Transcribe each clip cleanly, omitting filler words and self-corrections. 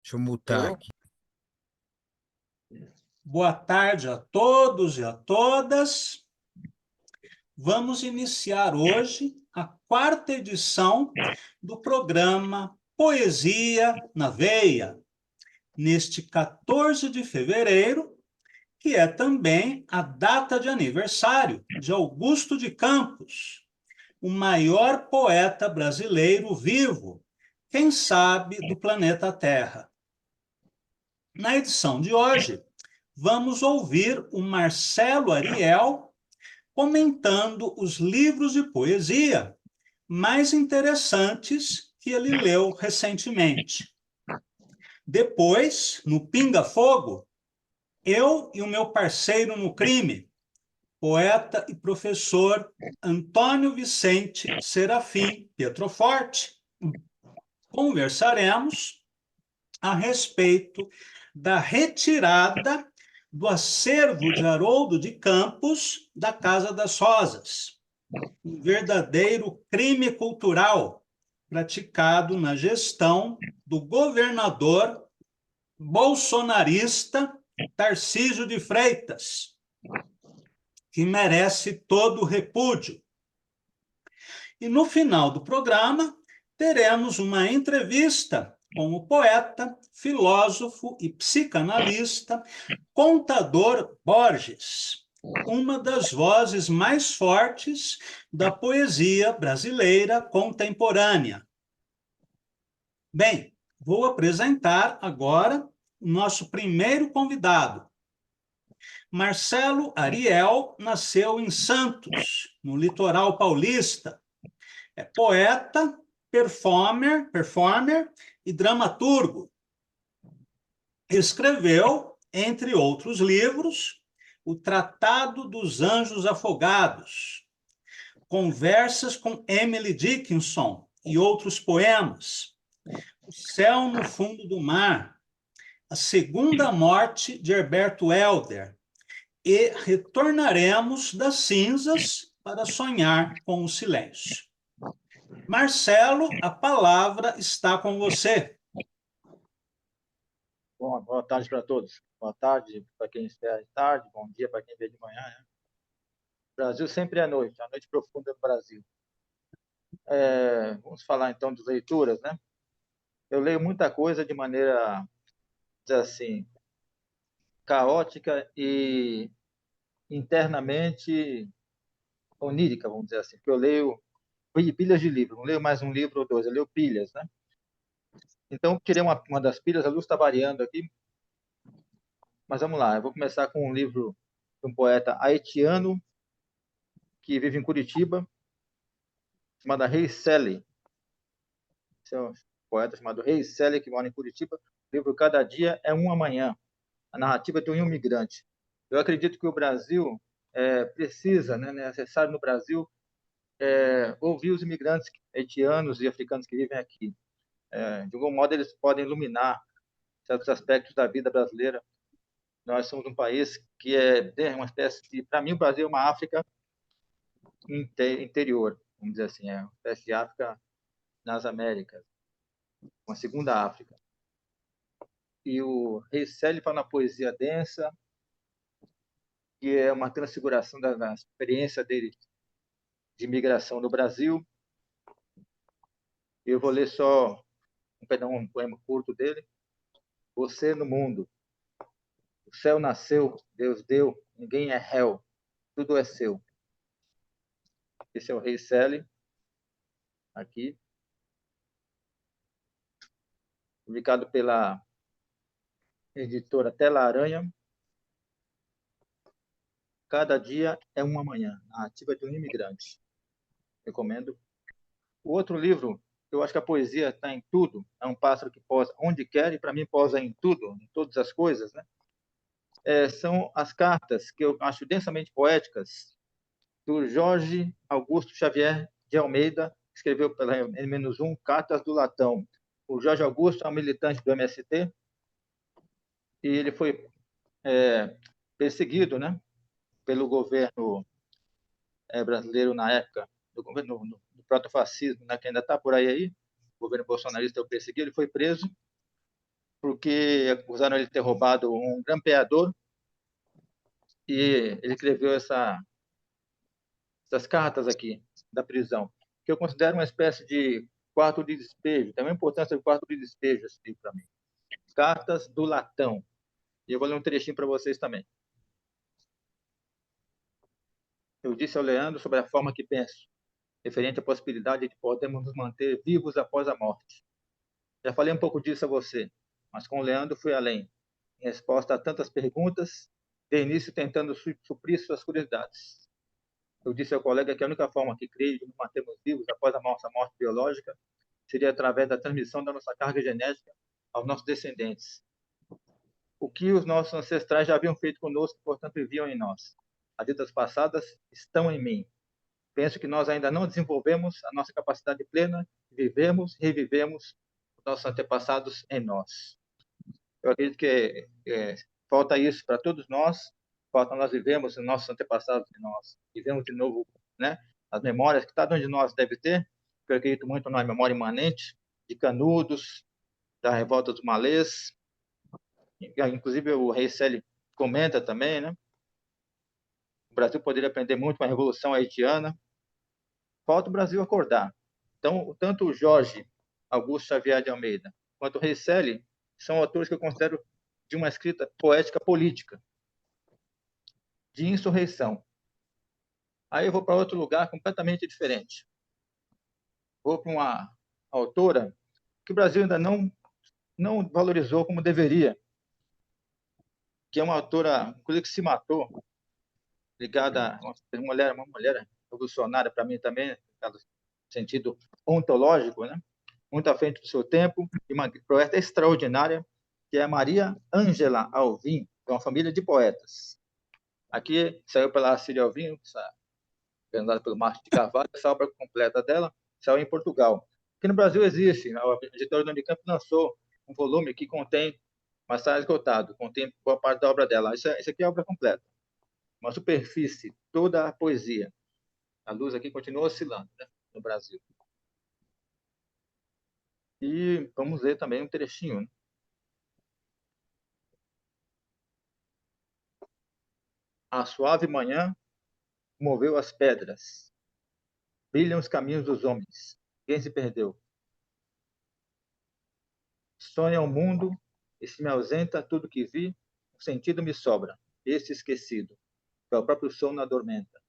Deixa eu mutar Melhorou? aqui. Boa tarde a todos e a todas. Vamos iniciar hoje a quarta edição do programa Poesia na Veia, neste 14 de fevereiro, que é também a data de aniversário de Augusto de Campos, o maior poeta brasileiro vivo, quem sabe do planeta Terra. Na edição de hoje, vamos ouvir o Marcelo Ariel comentando os livros de poesia mais interessantes que ele leu recentemente. Depois, no Pinga Fogo, eu e o meu parceiro no crime, poeta e professor Antônio Vicente Serafim Pietroforte, conversaremos a respeito da retirada do acervo de Haroldo de Campos da Casa das Rosas, um verdadeiro crime cultural praticado na gestão do governador bolsonarista Tarcísio de Freitas, que merece todo o repúdio. E no final do programa, teremos uma entrevista com o poeta, filósofo e psicanalista Contador Borges, uma das vozes mais fortes da poesia brasileira contemporânea. Bem, vou apresentar agora o nosso primeiro convidado. Marcelo Ariel nasceu em Santos, no litoral paulista. É poeta, performer e dramaturgo. Escreveu, entre outros livros, o Tratado dos Anjos Afogados, Conversas com Emily Dickinson e outros poemas, O Céu no Fundo do Mar, A Segunda Morte de Herberto Helder e Retornaremos das Cinzas para Sonhar com o Silêncio. Marcelo, a palavra está com você. Bom, boa tarde para todos. Boa tarde para quem espera de tarde, bom dia para quem vê de manhã. Né? O Brasil sempre é noite, a noite profunda do Brasil. Vamos falar então de leituras, né? Eu leio muita coisa de maneira, dizer assim, caótica e internamente onírica, vamos dizer assim. Porque eu leio pilhas de livros, não leio mais um livro ou dois, eu leio pilhas, né? Então, tirei uma das pilhas, a luz está variando aqui, mas vamos lá. Eu vou começar com um livro de um poeta haitiano que vive em Curitiba, chamado Rei Celi. Esse é um poeta chamado Rei Celi, que mora em Curitiba. O livro Cada Dia é uma Manhã, a narrativa de um imigrante. Eu acredito que o Brasil precisa, né, é necessário no Brasil, ouvir os imigrantes haitianos e africanos que vivem aqui. De algum modo, eles podem iluminar certos aspectos da vida brasileira. Nós somos um país que é uma espécie de... Para mim, o Brasil é uma África interior, vamos dizer assim, é uma espécie de África nas Américas, uma segunda África. E o Rei Celi fala na poesia densa, que é uma transfiguração da experiência dele de imigração no Brasil. Eu vou ler só um poema curto dele. Você no mundo. O céu nasceu, Deus deu, ninguém é réu, tudo é seu. Esse é o Rei Celi, aqui, publicado pela editora Tela Aranha. Cada dia é uma manhã, narrativa de um imigrante. Recomendo. O outro livro, eu acho que a poesia está em tudo. É um pássaro que posa onde quer e, para mim, posa em tudo, em todas as coisas, né? São as cartas que eu acho densamente poéticas do Jorge Augusto Xavier de Almeida, que escreveu pela N-1, Cartas do Latão. O Jorge Augusto é um militante do MST e ele foi perseguido, né, pelo governo brasileiro na época, do governo do protofascismo, né, que ainda está por aí, o governo bolsonarista o perseguiu, ele foi preso porque acusaram ele de ter roubado um grampeador e ele escreveu essas cartas aqui da prisão, que eu considero uma espécie de quarto de despejo. Tem uma importância do quarto de despejo esse livro para mim. Cartas do Latão. E eu vou ler um trechinho para vocês também. Eu disse ao Leandro sobre a forma que penso, referente à possibilidade de podermos nos manter vivos após a morte. Já falei um pouco disso a você, mas com o Leandro fui além. Em resposta a tantas perguntas, de início tentando suprir suas curiosidades. Eu disse ao colega que a única forma que creio de nos mantermos vivos após a nossa morte biológica seria através da transmissão da nossa carga genética aos nossos descendentes. O que os nossos ancestrais já haviam feito conosco, portanto, viviam em nós. As vidas passadas estão em mim. Penso que nós ainda não desenvolvemos a nossa capacidade plena de vivermos e revivemos os nossos antepassados em nós. Eu acredito que falta isso para todos nós, falta nós vivemos os nossos antepassados em nós, vivemos de novo, né? As memórias que cada um de nós deve ter, eu acredito muito na memória imanente de Canudos, da revolta dos malês, inclusive o Rei Celi comenta também, né? O Brasil poderia aprender muito com a Revolução Haitiana. Falta o Brasil acordar. Então, tanto o Jorge Augusto Xavier de Almeida quanto o Rei Celi são autores que eu considero de uma escrita poética política, de insurreição. Aí eu vou para outro lugar completamente diferente. Vou para uma autora que o Brasil ainda não valorizou como deveria, que é uma autora, inclusive, que se matou, ligada a uma mulher revolucionária para mim também, no sentido ontológico, né? Muito à frente do seu tempo, e uma poeta extraordinária, que é Maria Ângela Alvim, de uma família de poetas. Aqui saiu pela Cília Alvim, organizada pelo Marcos de Carvalho, essa obra completa dela saiu em Portugal. Aqui no Brasil existe, a editora do Unicamp lançou um volume que contém, mas está esgotado, contém boa parte da obra dela. Isso aqui é a obra completa. Uma superfície, toda a poesia. A luz aqui continua oscilando, né, no Brasil. E vamos ler também um trechinho, né? A suave manhã moveu as pedras. Brilham os caminhos dos homens. Quem se perdeu? Sonha o mundo e se me ausenta tudo que vi, o sentido me sobra. Esse esquecido, que é o próprio sono adormenta.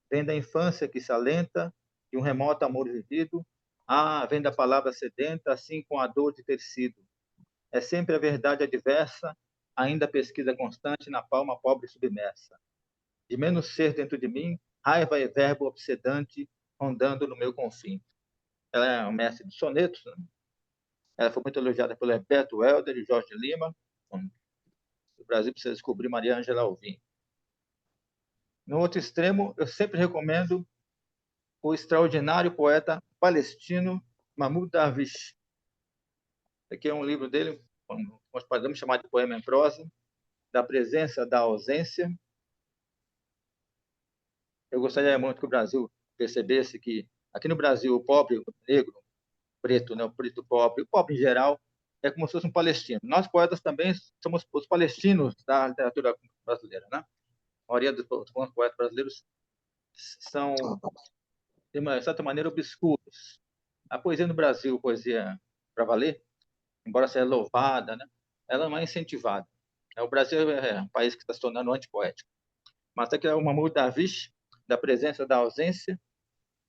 Vem da infância que se alenta, de um remoto amor vivido. Ah, vem da palavra sedenta, assim com a dor de ter sido. É sempre a verdade adversa, ainda a pesquisa constante na palma pobre submersa. De menos ser dentro de mim, raiva e verbo obsedante, rondando no meu confim. Ela é uma mestre de sonetos, né? Ela foi muito elogiada pelo Herberto Helder e Jorge Lima. O Brasil precisa descobrir Maria Ângela Alvim. No outro extremo, eu sempre recomendo o extraordinário poeta palestino Mahmoud Darwish. Aqui é um livro dele, nós podemos chamar de poema em prosa, da presença, da ausência. Eu gostaria muito que o Brasil percebesse que aqui no Brasil o pobre, o negro, o preto, né, o preto pobre, o pobre em geral, é como se fosse um palestino. Nós poetas também somos os palestinos da literatura brasileira, né? A maioria dos poetas brasileiros são, de uma certa maneira, obscuros. A poesia no Brasil, poesia para valer, embora seja louvada, né, ela não é incentivada. O Brasil é um país que está se tornando antipoético. Mas aqui é o Mahmoud Darwish, da presença da ausência.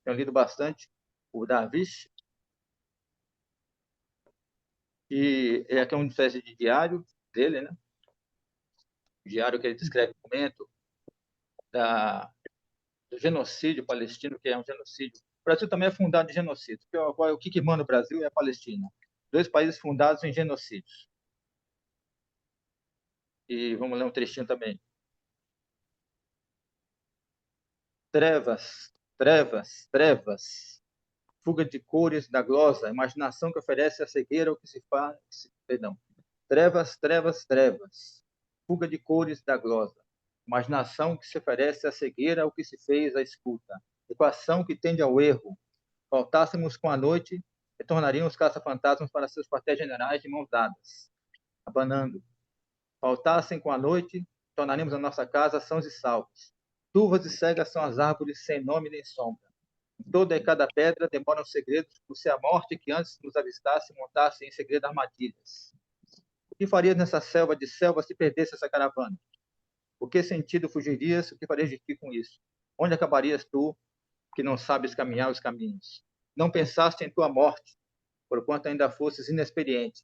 Tenho lido bastante o Darwish. E aqui é uma espécie de diário dele, né? Diário que ele descreve o momento do genocídio palestino, que é um genocídio. O Brasil também é fundado em genocídio. O que manda o Brasil é a Palestina. Dois países fundados em genocídios. E vamos ler um trechinho também. Trevas, trevas, trevas. Fuga de cores da glosa, imaginação que oferece a cegueira ao que se faz. Perdão. Trevas, trevas, trevas. Fuga de cores da glosa. Imaginação que se oferece a cegueira ao que se fez à escuta. Equação que tende ao erro. Faltássemos com a noite, retornaríamos caça-fantasmas para seus quartéis generais de mãos dadas. abanando. Faltassem com a noite, tornaremos a nossa casa sãos e salvos. Turvas e cegas são as árvores sem nome nem sombra. Em toda e cada pedra demoram segredos, por se a morte que antes nos avistasse montasse em segredo armadilhas. O que farias nessa selva de selva se perdesse essa caravana? Por que sentido fugirias? O que farias de ti com isso? Onde acabarias tu, que não sabes caminhar os caminhos? Não pensaste em tua morte, porquanto ainda fosses inexperiente.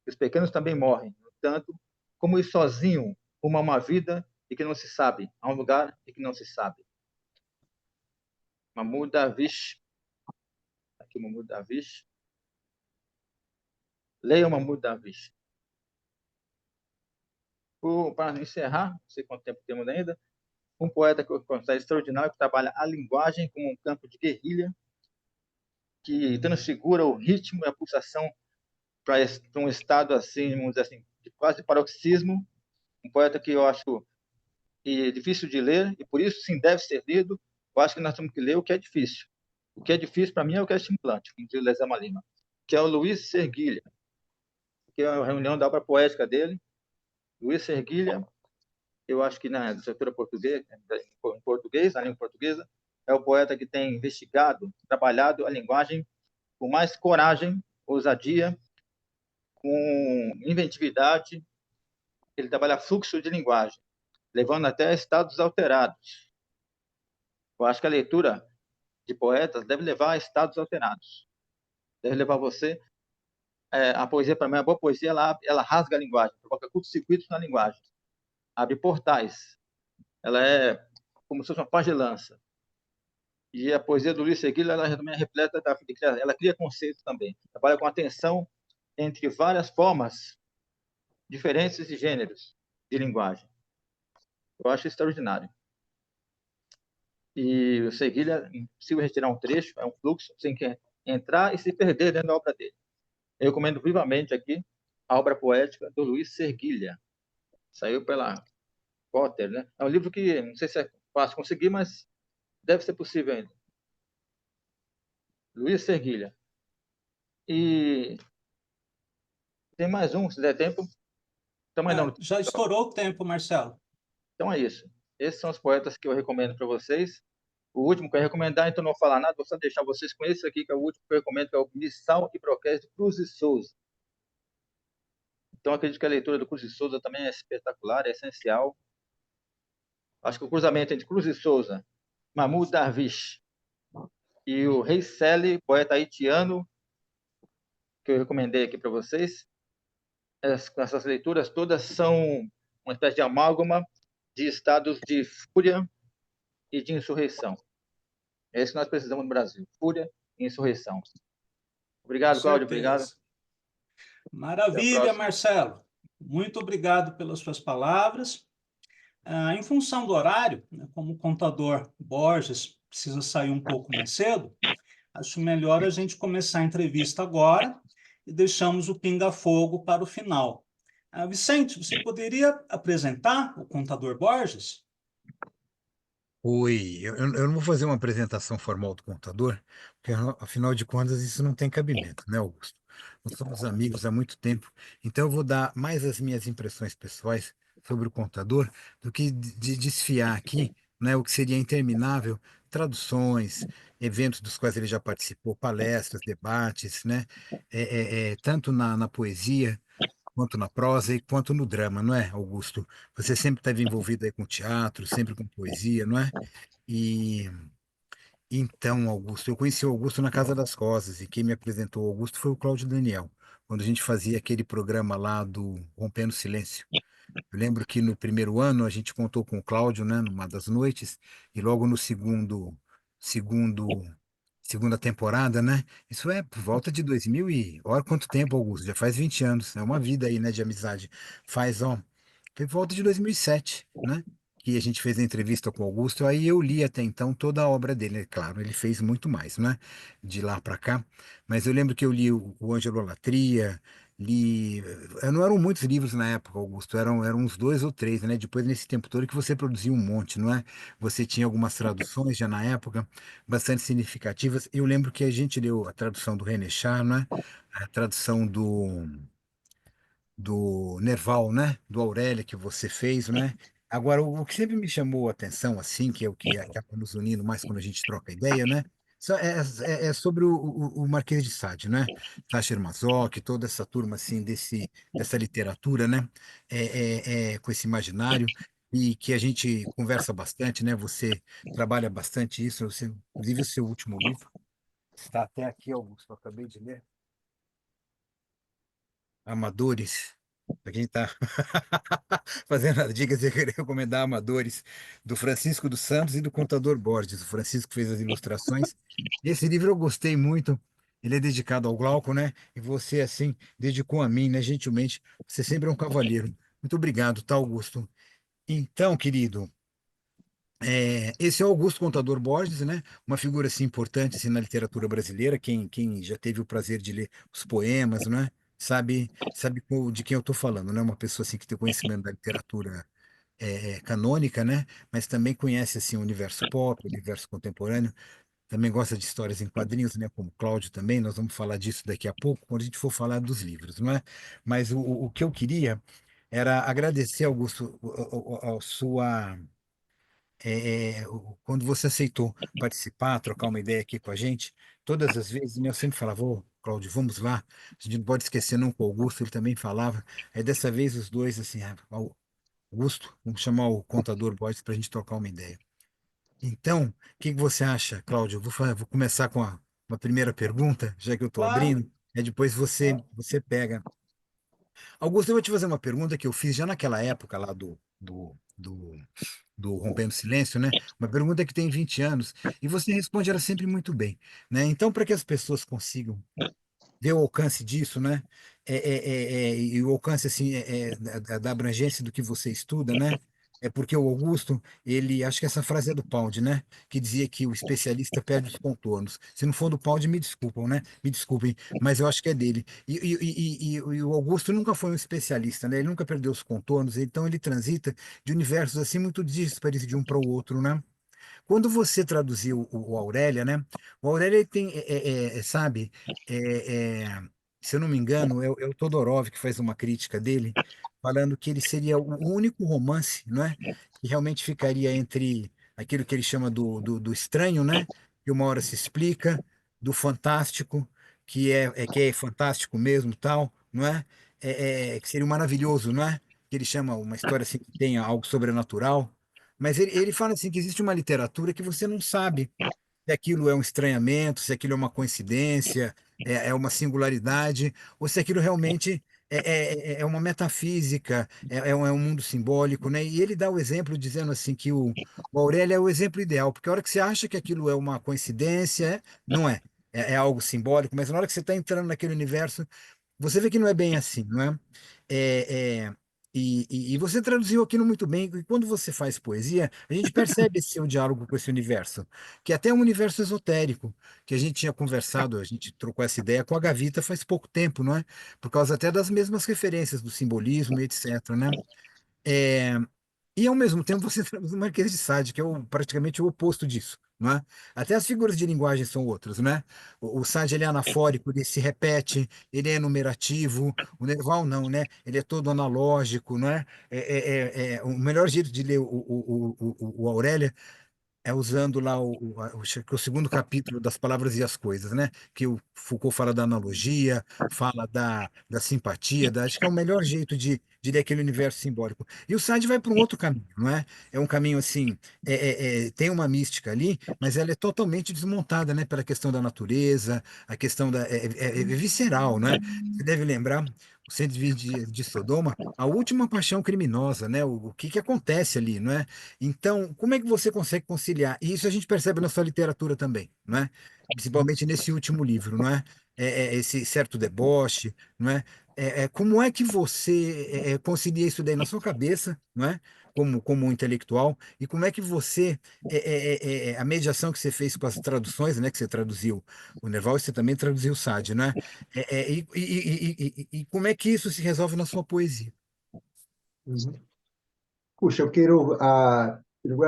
Os pequenos também morrem. No entanto, como ir sozinho rumo a uma vida e que não se sabe, a um lugar e que não se sabe. Mahmoud Darwish, aqui o Mahmoud Darwish. Leia o Mahmoud Darwish. Para encerrar, não sei quanto tempo temos ainda, um poeta que eu considero extraordinário, que trabalha a linguagem como um campo de guerrilha, que transfigura o ritmo e a pulsação para um estado assim, vamos dizer assim, de quase paroxismo. Um poeta que eu acho difícil de ler, e por isso sim deve ser lido. Eu acho que nós temos que ler o que é difícil. O que é difícil para mim é o que é estimulante, como diz o Lezama Lima, que é o Luiz Serguilha, que é a reunião da obra poética dele. Luiz Serguilha, eu acho que na literatura portuguesa, em português, na língua portuguesa, é o poeta que tem investigado, trabalhado a linguagem com mais coragem, ousadia, com inventividade. Ele trabalha fluxo de linguagem, levando até estados alterados. Eu acho que a leitura de poetas deve levar a estados alterados. Deve levar você. A poesia, para mim, a boa poesia, ela rasga a linguagem, provoca curtos-circuitos na linguagem, abre portais. Ela é como se fosse uma pagelança. E a poesia do Luiz Seguila, ela também é repleta, ela cria conceitos também. Trabalha com a tensão entre várias formas diferentes de gêneros de linguagem. Eu acho extraordinário. E o Seguilha, impossível retirar um trecho, é um fluxo, sem que entrar e se perder dentro da obra dele. Eu recomendo vivamente aqui a obra poética do Luiz Serguilha. Saiu pela Potter, né? É um livro que não sei se é fácil conseguir, mas deve ser possível ainda. Luiz Serguilha. E tem mais um, se der tempo. Também não. Já estourou o tempo, Marcelo. Então é isso. Esses são os poetas que eu recomendo para vocês. O último que eu ia recomendar, então não vou falar nada, vou só deixar vocês com esse aqui, que é o último que eu recomendo, que é o Missal e Broqués de Cruz e Souza. Então acredito que a leitura do Cruz e Souza também é espetacular, é essencial. Acho que o cruzamento entre Cruz e Souza, Mahmoud Darwish e o Rei Selle, poeta haitiano, que eu recomendei aqui para vocês, essas leituras todas são uma espécie de amálgama de estados de fúria e de insurreição. É isso que nós precisamos no Brasil: fúria e insurreição. Com Obrigado, Cláudio. Obrigado. certeza. Até a Maravilha, próxima. Marcelo. Muito obrigado pelas suas palavras. Em função do horário, né, como o contador Borges precisa sair um pouco mais cedo, acho melhor a gente começar a entrevista agora e deixamos o pinga-fogo para o final. Vicente, você poderia apresentar o contador Borges? Oi, eu não vou fazer uma apresentação formal do contador, porque afinal de contas isso não tem cabimento, né, Augusto? Nós somos amigos há muito tempo, então eu vou dar mais as minhas impressões pessoais sobre o contador do que de desfiar aqui, né, o que seria interminável, traduções, eventos dos quais ele já participou, palestras, debates, né, tanto na poesia quanto na prosa e quanto no drama, não é, Augusto? Você sempre esteve envolvido aí com teatro, sempre com poesia, não é? E então, Augusto, eu conheci o Augusto na Casa das Rosas e quem me apresentou o Augusto foi o Cláudio Daniel, quando a gente fazia aquele programa lá do Rompendo o Silêncio. Eu lembro que no primeiro ano a gente contou com o Cláudio, né, numa das noites, e logo no segundo, segunda temporada, né? Isso é por volta de 2000 e... Olha quanto tempo, Augusto, já faz 20 anos, é uma vida aí, né, de amizade. Faz, ó, foi por volta de 2007, né? Que a gente fez a entrevista com o Augusto, aí eu li até então toda a obra dele, né? Claro, ele fez muito mais, né? De lá para cá, mas eu lembro que eu li o Ângelo Latria, li. Não eram muitos livros na época, Augusto, eram uns dois ou três, né? Depois, nesse tempo todo, que você produziu um monte, não é? Você tinha algumas traduções já na época, bastante significativas. Eu lembro que a gente leu a tradução do René Char, não é? A tradução do Nerval, né? Do Aurélia que você fez, né? Agora, o que sempre me chamou a atenção, assim, que é o que acaba nos unindo mais quando a gente troca ideia, né? É sobre o Marquês de Sade, né? Sacher Masoch, toda essa turma, assim, dessa literatura, né? Com esse imaginário, e que a gente conversa bastante, né? Você trabalha bastante isso, inclusive o seu último livro está até aqui, Augusto, eu acabei de ler. Amadores. Para quem está fazendo as dicas, eu queria recomendar Amadores, do Francisco dos Santos e do Contador Borges. O Francisco fez as ilustrações. Esse livro eu gostei muito. Ele é dedicado ao Glauco, né? E você, assim, dedicou a mim, né? Gentilmente. Você sempre é um cavalheiro. Muito obrigado, tá, Augusto? Então, querido. Esse é o Augusto Contador Borges, né? Uma figura assim, importante assim, na literatura brasileira. Quem já teve o prazer de ler os poemas, né? Sabe de quem eu estou falando, né? Uma pessoa assim, que tem conhecimento da literatura canônica, né? Mas também conhece assim, o universo pop, o universo contemporâneo. Também gosta de histórias em quadrinhos, né? Como Cláudio também. Nós vamos falar disso daqui a pouco, quando a gente for falar dos livros, não é? Mas o que eu queria era agradecer, Augusto, a sua quando você aceitou participar, trocar uma ideia aqui com a gente, todas as vezes, né, eu sempre falava, ô, Cláudio, vamos lá, a gente não pode esquecer nunca o Augusto, ele também falava, aí dessa vez os dois, assim, Augusto, vamos chamar o contador Borges para a gente trocar uma ideia. Então, o que que você acha, Cláudio? Vou começar com uma primeira pergunta, já que eu estou Claro, abrindo, aí depois você pega. Augusto, eu vou te fazer uma pergunta que eu fiz já naquela época lá do Rompendo Silêncio, né? Uma pergunta que tem 20 anos, e você responde ela sempre muito bem, né? Então, para que as pessoas consigam ver o alcance disso, né? E o alcance, assim, da abrangência do que você estuda, né? É porque o Augusto, ele, acho que essa frase é do Pound, né? Que dizia que o especialista perde os contornos. Se não for do Pound, me desculpam, né? Me desculpem, mas eu acho que é dele. E o Augusto nunca foi um especialista, né? Ele nunca perdeu os contornos, então ele transita de universos assim muito díspares de um para o outro, né? Quando você traduziu o Aurélia, né? O Aurélia ele tem, sabe, se eu não me engano, é o Todorov que faz uma crítica dele, falando que ele seria o único romance, não é? Que realmente ficaria entre aquilo que ele chama do estranho, né? Que uma hora se explica, do fantástico, que é fantástico mesmo, tal, não é? Que seria o maravilhoso, não é? Que ele chama uma história assim que tenha algo sobrenatural. Mas ele fala assim que existe uma literatura que você não sabe se aquilo é um estranhamento, se aquilo é uma coincidência, é uma singularidade, ou se aquilo realmente é uma metafísica, é um mundo simbólico, né? E ele dá o exemplo dizendo assim que o Aurélio é o exemplo ideal, porque a hora que você acha que aquilo é uma coincidência, não é. É algo simbólico, mas na hora que você está entrando naquele universo, você vê que não é bem assim, não é? É, é, e você traduziu aquilo muito bem, e quando você faz poesia, a gente percebe esse seu diálogo com esse universo, que é até um universo esotérico, que a gente tinha conversado, a gente trocou essa ideia com a Gavita faz pouco tempo, não é? Por causa até das mesmas referências do simbolismo e etc, né? É, e ao mesmo tempo você traduz o Marquês de Sade, que é praticamente o oposto disso, não é? Até as figuras de linguagem são outras, né? O Sade ele é anafórico, ele se repete, ele é enumerativo, o Nerval não, né? Ele é todo analógico, não é? O melhor jeito de ler o Aurélia é usando lá o segundo capítulo das Palavras e as Coisas, né? Que o Foucault fala da analogia, fala da simpatia, acho que é o melhor jeito de ler aquele universo simbólico. E o Sade vai para um outro caminho, não é? É um caminho assim, tem uma mística ali, mas ela é totalmente desmontada, né? Pela questão da natureza, a questão é visceral, não é? Você deve lembrar, o 120 de Sodoma, a última paixão criminosa, né? O que que acontece ali, não é? Então, como é que você consegue conciliar? E isso a gente percebe na sua literatura também, não é? Principalmente nesse último livro, não é? Esse certo deboche, não é? Como é que você concilia isso daí na sua cabeça, não é? Como um intelectual, e como é que você, a mediação que você fez com as traduções, né? Que você traduziu o Nerval e você também traduziu o Sade, não é? E como é que isso se resolve na sua poesia? Uhum. Puxa, eu quero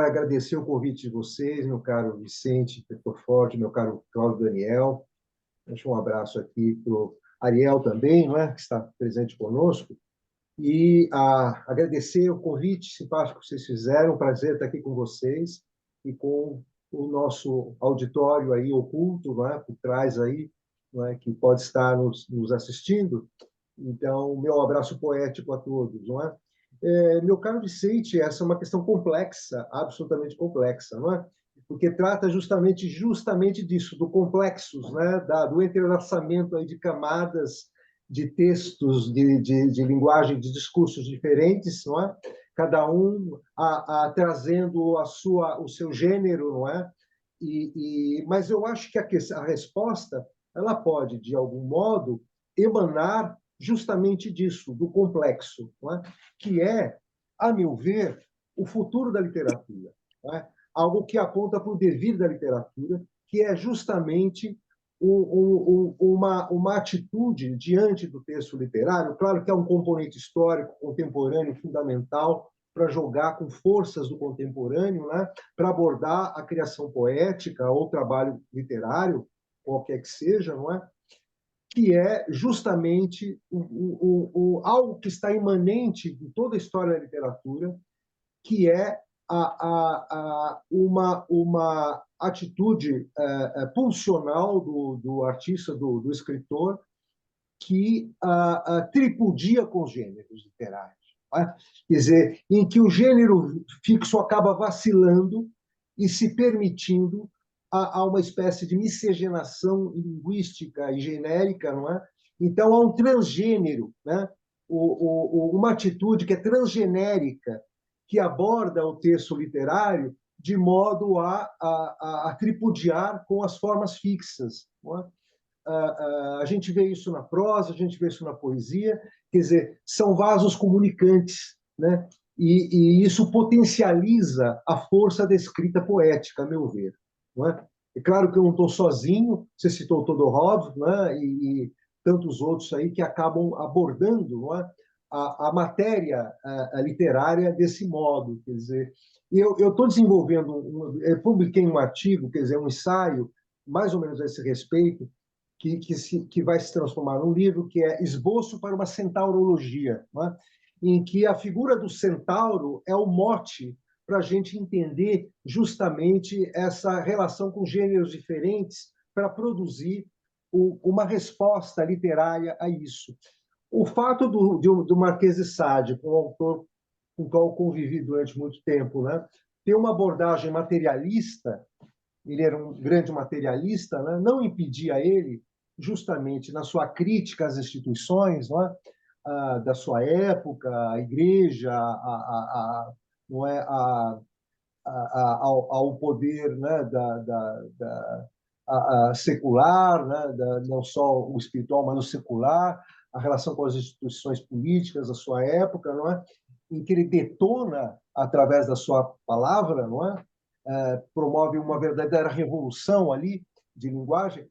agradecer o convite de vocês, meu caro Vicente Petroforte, meu caro Cláudio Daniel. Deixa um abraço aqui para o Ariel também, não é? Que está presente conosco. e agradecer o convite simpático que vocês fizeram. Um prazer estar aqui com vocês e com o nosso auditório aí oculto, não é? Por trás aí, não é? Que pode estar nos assistindo. Então, meu abraço poético a todos, não é? Meu caro Vicente, essa é uma questão complexa, absolutamente complexa, não é? Porque trata justamente disso, do complexos, né? Do entrelaçamento aí de camadas de textos, de linguagem, de discursos diferentes, não é? Cada um trazendo o seu gênero, não é? Mas eu acho que a resposta ela pode, de algum modo, emanar justamente disso, do complexo, não é? Que é, a meu ver, o futuro da literatura. Não é? Algo que aponta para o devir da literatura, que é justamente uma atitude diante do texto literário. Claro que é um componente histórico, contemporâneo, fundamental, para jogar com forças do contemporâneo, né? Para abordar a criação poética ou trabalho literário, qualquer que seja, não é? Que é justamente algo que está imanente em toda a história da literatura, que é uma atitude pulsional do artista, do escritor, que tripudia com os gêneros literários. Né? Quer dizer, em que o gênero fixo acaba vacilando e se permitindo a uma espécie de miscigenação linguística e genérica, não é? Então, há um transgênero, né? Uma atitude que é transgenérica, que aborda o texto literário de modo a tripudiar com as formas fixas. Não é? A gente vê isso na prosa, a gente vê isso na poesia, quer dizer, são vasos comunicantes, né? E isso potencializa a força da escrita poética, a meu ver. Não é? É claro que eu não estou sozinho, você citou Todorov, né? E tantos outros aí que acabam abordando, não é? A matéria literária desse modo. Quer dizer, eu estou desenvolvendo, eu publiquei um artigo, quer dizer, um ensaio, mais ou menos a esse respeito, que vai se transformar num livro, que é Esboço para uma Centaurologia, né? Em que a figura do centauro é o mote para a gente entender justamente essa relação com gêneros diferentes para produzir uma resposta literária a isso. O fato do Marquês de Sade, um autor com o qual eu convivi durante muito tempo, né, ter uma abordagem materialista, ele era um grande materialista, né, não impedia ele, justamente na sua crítica às instituições, não é? Da sua época, a igreja, não é? Ao poder, né? Secular, né? Não só o espiritual, mas o secular, a relação com as instituições políticas da sua época, não é? Em que ele detona, através da sua palavra, não é? Promove uma verdadeira revolução ali de linguagem,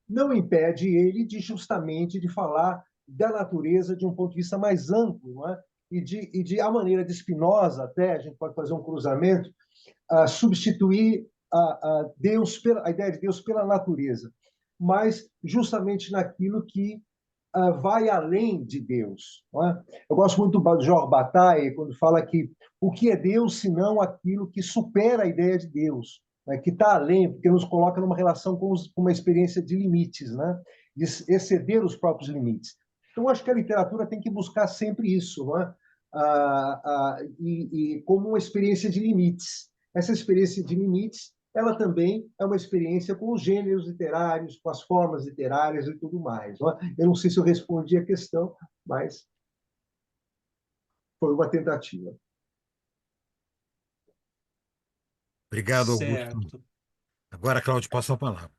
não impede ele de justamente de falar da natureza de um ponto de vista mais amplo, não é? E a maneira de Spinoza, até, a gente pode fazer um cruzamento, substituir Deus a ideia de Deus pela natureza, mas justamente naquilo que vai além de Deus. Não é? Eu gosto muito do Georges Bataille, quando fala que o que é Deus, senão aquilo que supera a ideia de Deus, né? Que está além, porque nos coloca numa relação com uma experiência de limites, né? De exceder os próprios limites. Então, acho que a literatura tem que buscar sempre isso, não é? E como uma experiência de limites. Essa experiência de limites, ela também é uma experiência com os gêneros literários, com as formas literárias e tudo mais. Não é? Eu não sei se eu respondi a questão, mas foi uma tentativa. Obrigado, Augusto. Certo. Agora, Cláudio, passa a palavra.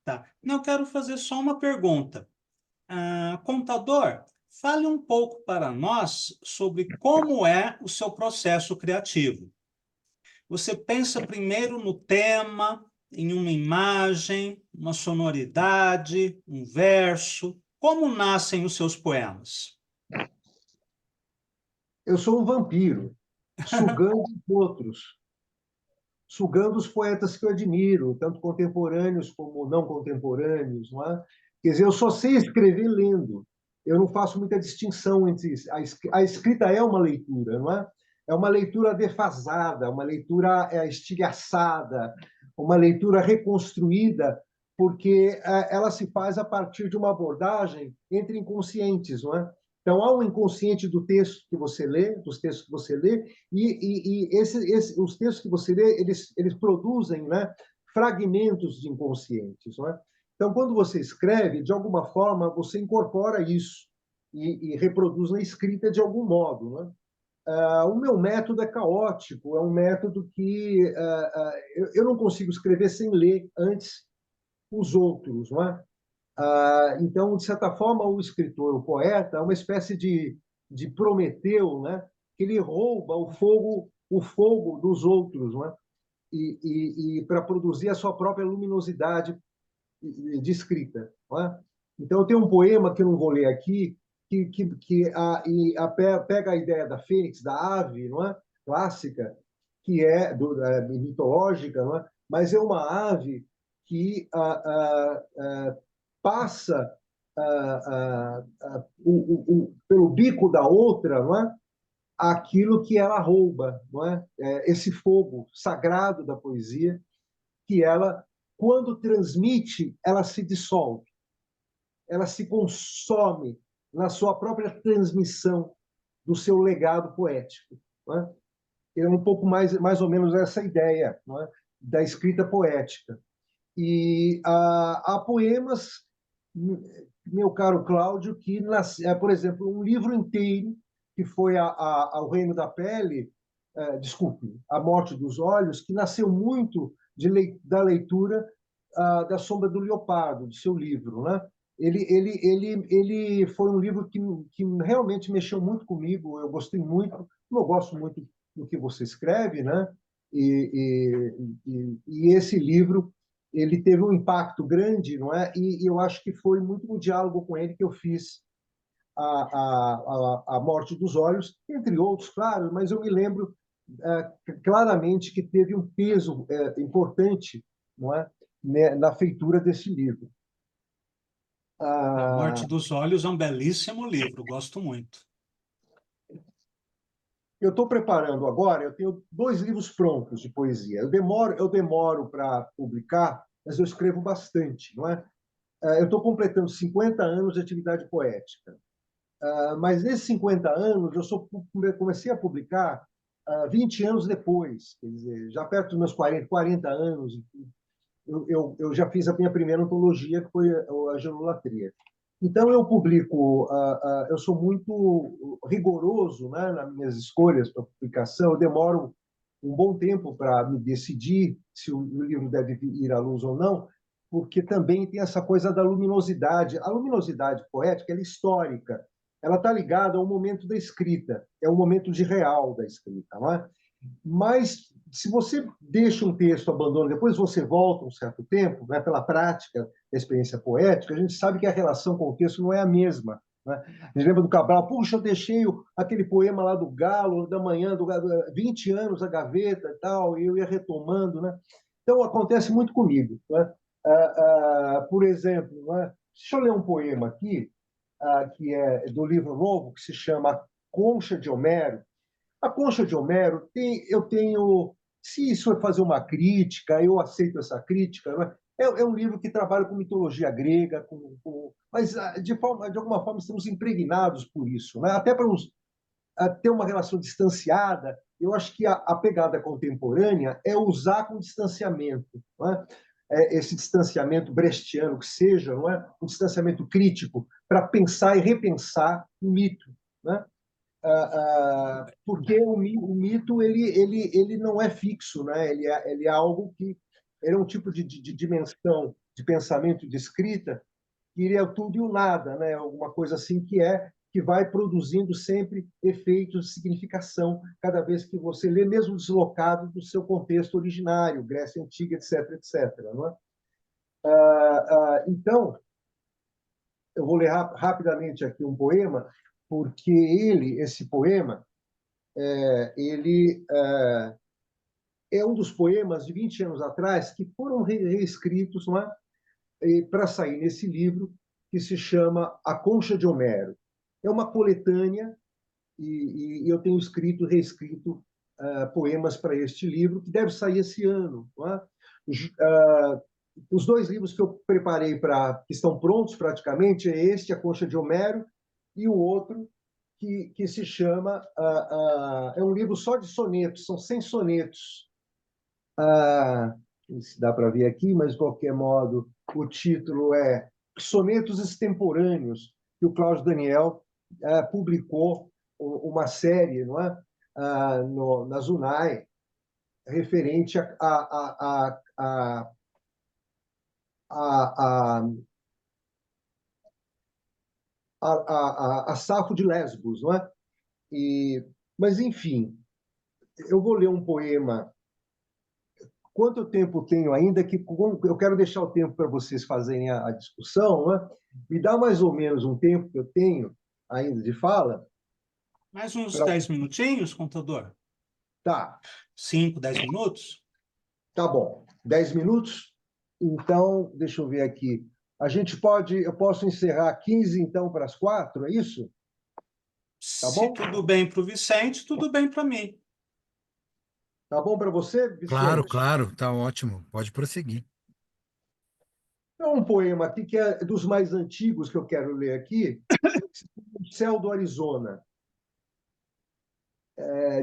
Tá. Não, eu quero fazer só uma pergunta. Contador, fale um pouco para nós sobre como é o seu processo criativo. Você pensa primeiro no tema, em uma imagem, uma sonoridade, um verso. Como nascem os seus poemas? Eu sou um vampiro, sugando os outros, sugando os poetas que eu admiro, tanto contemporâneos como não contemporâneos. Não é? Quer dizer, eu só sei escrever lendo. eu não faço muita distinção entre isso. A escrita é uma leitura, não é? É uma leitura defasada, uma leitura estilhaçada, uma leitura reconstruída, porque ela se faz a partir de uma abordagem entre inconscientes, não é? Então, há um inconsciente do texto que você lê, dos textos que você lê, e os textos que você lê, eles produzem, né, fragmentos de inconscientes, não é? Então, quando você escreve, de alguma forma, você incorpora isso e reproduz na escrita de algum modo, né? O meu método é caótico, é um método que eu não consigo escrever sem ler antes os outros, não é? Então, de certa forma, o escritor, o poeta, é uma espécie de Prometeu, né? Que ele rouba o fogo dos outros, não é? E para produzir a sua própria luminosidade de escrita, não é? Então, tem um poema que eu não vou ler aqui, pega a ideia da fênix, da ave, não é? Clássica, que é mitológica, não é? Mas é uma ave que passa pelo bico da outra, não é? Aquilo que ela rouba, não é? Esse fogo sagrado da poesia, que ela, quando transmite, ela se dissolve, ela se consome na sua própria transmissão do seu legado poético. Não é? É um pouco mais ou menos essa ideia, não é? Da escrita poética. E há poemas, meu caro Cláudio, que por exemplo, um livro inteiro que foi ao Reino da Pele, desculpe, A Morte dos Olhos, que nasceu muito da leitura da Sombra do Leopardo, do seu livro, né? Ele foi um livro que realmente mexeu muito comigo. Eu gostei muito, eu gosto muito do que você escreve, né? E esse livro ele teve um impacto grande, não é? E eu acho que foi muito no diálogo com ele que eu fiz a Morte dos Olhos, entre outros, claro, mas eu me lembro claramente que teve um peso importante, não é? Na feitura desse livro. A Morte dos Olhos é um belíssimo livro, gosto muito. Eu estou preparando agora, eu tenho 2 livros prontos de poesia. Eu demoro para publicar, mas eu escrevo bastante, não é? Eu estou completando 50 anos de atividade poética. Mas nesses 50 anos, comecei a publicar 20 anos depois, quer dizer, já perto dos meus 40 anos, eu já fiz a minha primeira antologia, que foi a Geolatria. Então, eu publico, eu sou muito rigoroso, né, nas minhas escolhas para publicação, eu demoro um bom tempo para me decidir se o livro deve ir à luz ou não, porque também tem essa coisa da luminosidade. A luminosidade poética ela é histórica, ela está ligada ao momento da escrita, é o momento de real da escrita, não é? Mas se você deixa um texto, abandona, depois você volta um certo tempo, né, pela prática da experiência poética, a gente sabe que a relação com o texto não é a mesma. Né? A gente lembra do Cabral, puxa, eu deixei aquele poema lá do Galo, da manhã, 20 anos, a gaveta e tal, e eu ia retomando. Né? Então, acontece muito comigo. Né? Por exemplo, né? Deixa eu ler um poema aqui, que é do livro novo, que se chama Concha de Homero. A Concha de Homero, eu tenho. Se isso é fazer uma crítica, eu aceito essa crítica. Não é? É um livro que trabalha com mitologia grega, mas de alguma forma estamos impregnados por isso. Né? Até para ter uma relação distanciada, eu acho que a pegada contemporânea é usar com distanciamento. Não é? Esse distanciamento brechtiano, que seja, não é? Um distanciamento crítico, para pensar e repensar o mito. Né? Porque o mito ele não é fixo, né? Ele é algo que ele é um tipo de dimensão de pensamento, de escrita, que ele é o tudo e o nada, né? Alguma coisa assim que vai produzindo sempre efeitos de significação cada vez que você lê, mesmo deslocado do seu contexto originário, Grécia Antiga, etc, etc. Não é? Então, eu vou ler rapidamente aqui um poema, porque esse poema, ele é um dos poemas de 20 anos atrás que foram reescritos, não é? Para sair nesse livro, que se chama A Concha de Homero. É uma coletânea e eu tenho escrito e reescrito poemas para este livro, que deve sair esse ano. Não é? Os dois livros que eu preparei que estão prontos praticamente é este, A Concha de Homero, e o outro que se chama é um livro só de sonetos, são 100 sonetos. Não se dá para ver aqui, mas de qualquer modo o título é Sonetos Extemporâneos, que o Cláudio Daniel publicou uma série, não é? Na Zunai, referente a Safo de Lesbos, não é? Mas, enfim, eu vou ler um poema. Quanto tempo tenho ainda? Que eu quero deixar o tempo para vocês fazerem a discussão, né? Me dá mais ou menos um tempo que eu tenho ainda de fala. Mais uns 10 minutinhos, contador? Tá, 5, 10 minutos? tá bom. 10 minutos? Então, deixa eu ver aqui. Eu posso encerrar 15, então, para as 4, é isso? Tá Se bom? tudo bem para o Vicente, tudo bem para mim. Tá bom para você, Claro, Vicente? claro, tá ótimo. Pode prosseguir. É um poema aqui que é dos mais antigos que eu quero ler aqui, O Céu do Arizona,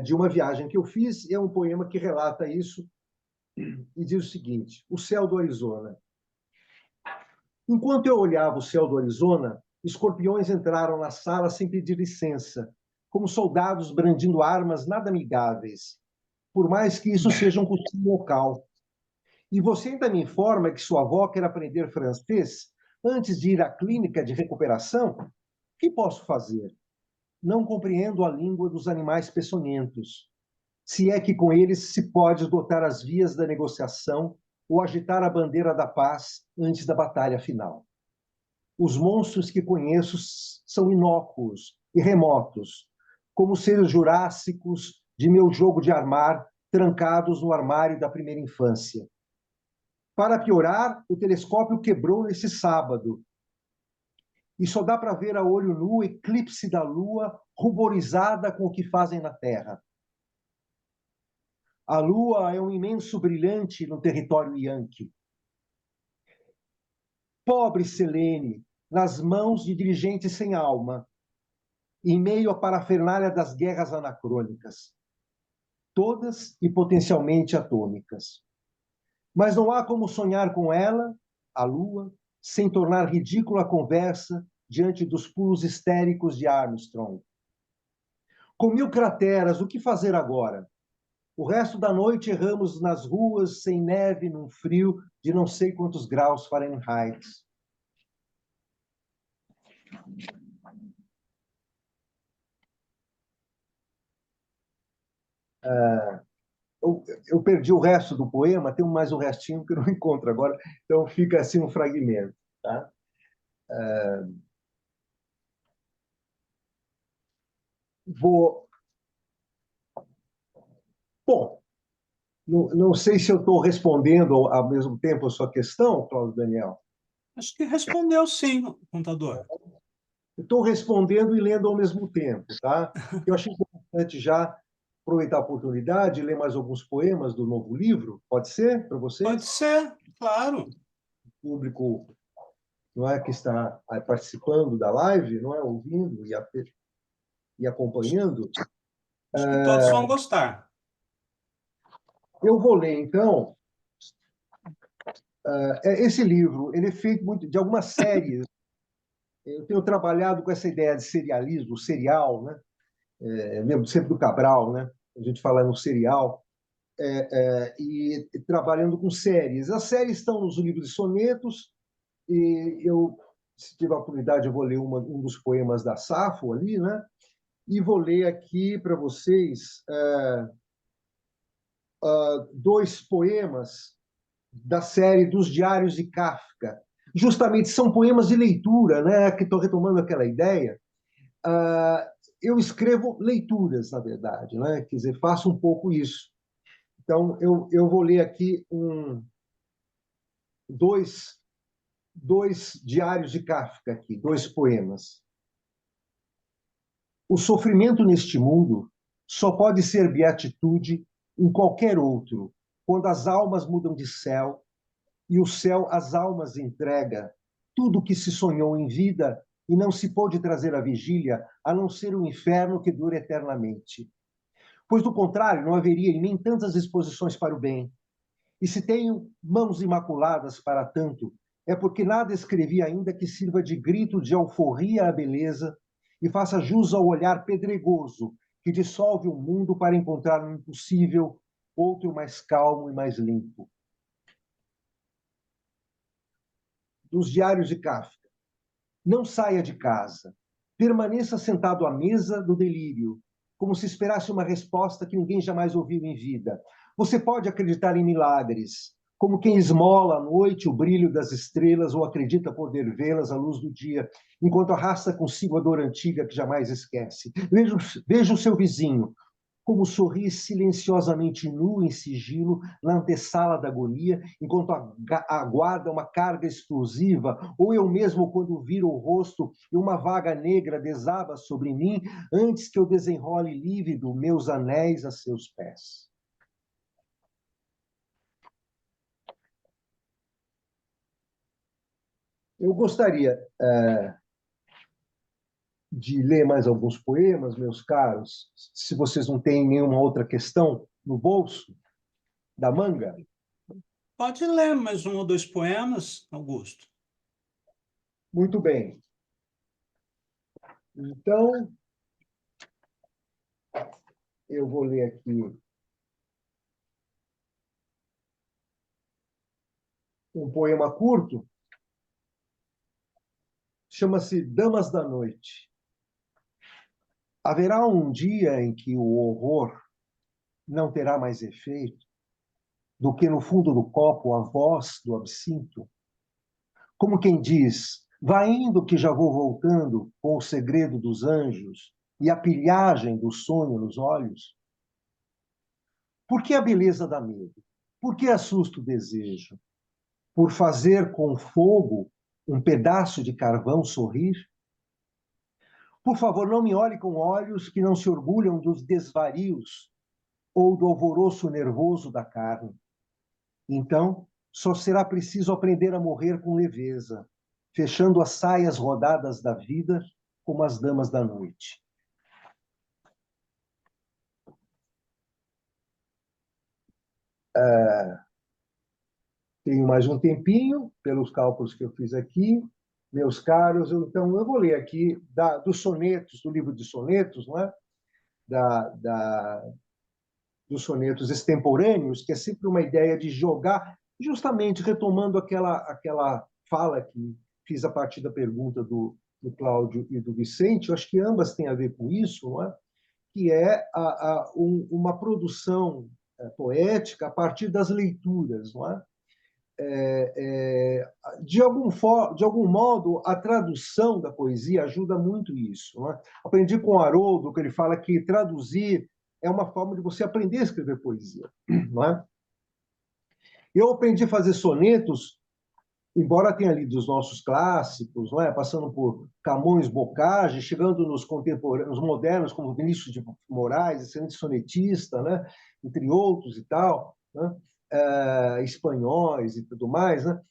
de uma viagem que eu fiz, e é um poema que relata isso e diz o seguinte: O Céu do Arizona. Enquanto eu olhava o céu do Arizona, escorpiões entraram na sala sem pedir licença, como soldados brandindo armas nada amigáveis, por mais que isso seja um costume local. E você ainda me informa que sua avó quer aprender francês antes de ir à clínica de recuperação? O que posso fazer? Não compreendo a língua dos animais peçonhentos. Se é que com eles se pode esgotar as vias da negociação ou agitar a bandeira da paz antes da batalha final. Os monstros que conheço são inócuos e remotos, como seres jurássicos de meu jogo de armar, trancados no armário da primeira infância. Para piorar, o telescópio quebrou nesse sábado, e só dá para ver a olho nu o eclipse da Lua, ruborizada com o que fazem na Terra. A Lua é um imenso brilhante no território Yankee. Pobre Selene, nas mãos de dirigentes sem alma, em meio à parafernália das guerras anacrônicas, todas e potencialmente atômicas. Mas não há como sonhar com ela, a Lua, sem tornar ridícula a conversa diante dos pulos histéricos de Armstrong. Com 1000 crateras, o que fazer agora? O resto da noite erramos nas ruas, sem neve, num frio de não sei quantos graus Fahrenheit. Eu perdi o resto do poema, tem mais um restinho que eu não encontro agora, então fica assim um fragmento. Tá? Vou. Bom, não sei se eu estou respondendo ao mesmo tempo a sua questão, Cláudio Daniel. Acho que respondeu sim, contador. Estou respondendo e lendo ao mesmo tempo, tá? Eu achei importante já aproveitar a oportunidade e ler mais alguns poemas do novo livro. Pode ser para vocês? Pode ser, claro. O público não é que está participando da live, não é ouvindo e acompanhando. Acho que todos vão gostar. Eu vou ler então esse livro. Ele é feito muito de algumas séries. Eu tenho trabalhado com essa ideia de serialismo, serial, né? Lembro sempre do Cabral, né? A gente fala no serial. E trabalhando com séries. As séries estão nos livros de sonetos, e eu, se tiver a oportunidade, eu vou ler um dos poemas da Safo ali, né? E vou ler aqui para vocês dois poemas da série dos Diários de Kafka. Justamente são poemas de leitura, né? Que estou retomando aquela ideia. Eu escrevo leituras, na verdade, né? Quer dizer, faço um pouco isso. Então, eu vou ler aqui dois 2 diários de Kafka aqui, 2 poemas. O sofrimento neste mundo só pode ser beatitude em qualquer outro, quando as almas mudam de céu e o céu às almas entrega tudo o que se sonhou em vida e não se pôde trazer à vigília, a não ser o inferno que dura eternamente. Pois, do contrário, não haveria em mim tantas disposições para o bem. E se tenho mãos imaculadas para tanto, é porque nada escrevi ainda que sirva de grito de alforria à beleza e faça jus ao olhar pedregoso que dissolve o mundo para encontrar no impossível outro mais calmo e mais limpo. Dos diários de Kafka. Não saia de casa. Permaneça sentado à mesa do delírio, como se esperasse uma resposta que ninguém jamais ouviu em vida. Você pode acreditar em milagres, como quem esmola à noite o brilho das estrelas ou acredita poder vê-las à luz do dia, enquanto arrasta consigo a dor antiga que jamais esquece. Veja o seu vizinho, como sorri silenciosamente nu em sigilo na antessala da agonia, enquanto aguarda uma carga explosiva, ou eu mesmo, quando viro o rosto e uma vaga negra desaba sobre mim, antes que eu desenrole lívido meus anéis a seus pés. Eu gostaria de ler mais alguns poemas, meus caros, se vocês não têm nenhuma outra questão no bolso da manga. Pode ler mais 1 ou 2 poemas, Augusto. Muito bem. Então, eu vou ler aqui um poema curto, chama-se Damas da Noite. Haverá um dia em que o horror não terá mais efeito do que no fundo do copo a voz do absinto, como quem diz, vá indo que já vou voltando com o segredo dos anjos e a pilhagem do sonho nos olhos. Por que a beleza dá medo? Por que assusta o desejo? Por fazer com fogo um pedaço de carvão sorrir? Por favor, não me olhe com olhos que não se orgulham dos desvarios ou do alvoroço nervoso da carne. Então, só será preciso aprender a morrer com leveza, fechando as saias rodadas da vida como as damas da noite. Tenho mais um tempinho, pelos cálculos que eu fiz aqui, meus caros. Então, eu vou ler aqui dos sonetos, do livro de sonetos, não é? Dos sonetos extemporâneos, que é sempre uma ideia de jogar, justamente retomando aquela fala que fiz a partir da pergunta do Cláudio e do Vicente. Eu acho que ambas têm a ver com isso, não é? Que é uma produção poética a partir das leituras, não é? De algum modo, a tradução da poesia ajuda muito isso. Não é? Aprendi com o Haroldo, que ele fala que traduzir é uma forma de você aprender a escrever poesia. Não é? Eu aprendi a fazer sonetos, embora tenha lido os nossos clássicos, não é? Passando por Camões, Bocage, chegando nos contemporâneos, modernos, como Vinícius de Moraes, excelente sonetista, né? Entre outros e tal, né? Espanhóis e tudo mais, né?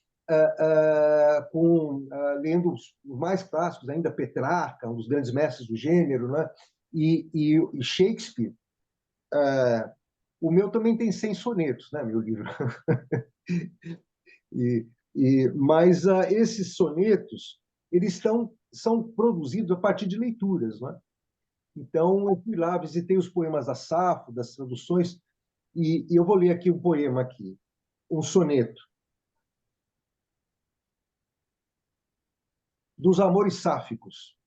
Lendo os mais clássicos, ainda Petrarca, um dos grandes mestres do gênero, né? E Shakespeare. O meu também tem 100 sonetos, né, meu livro. Mas esses sonetos eles são produzidos a partir de leituras, né? Então, eu fui lá, visitei os poemas da Safo, das traduções, e eu vou ler aqui um poema aqui, um soneto. Dos amores sáficos.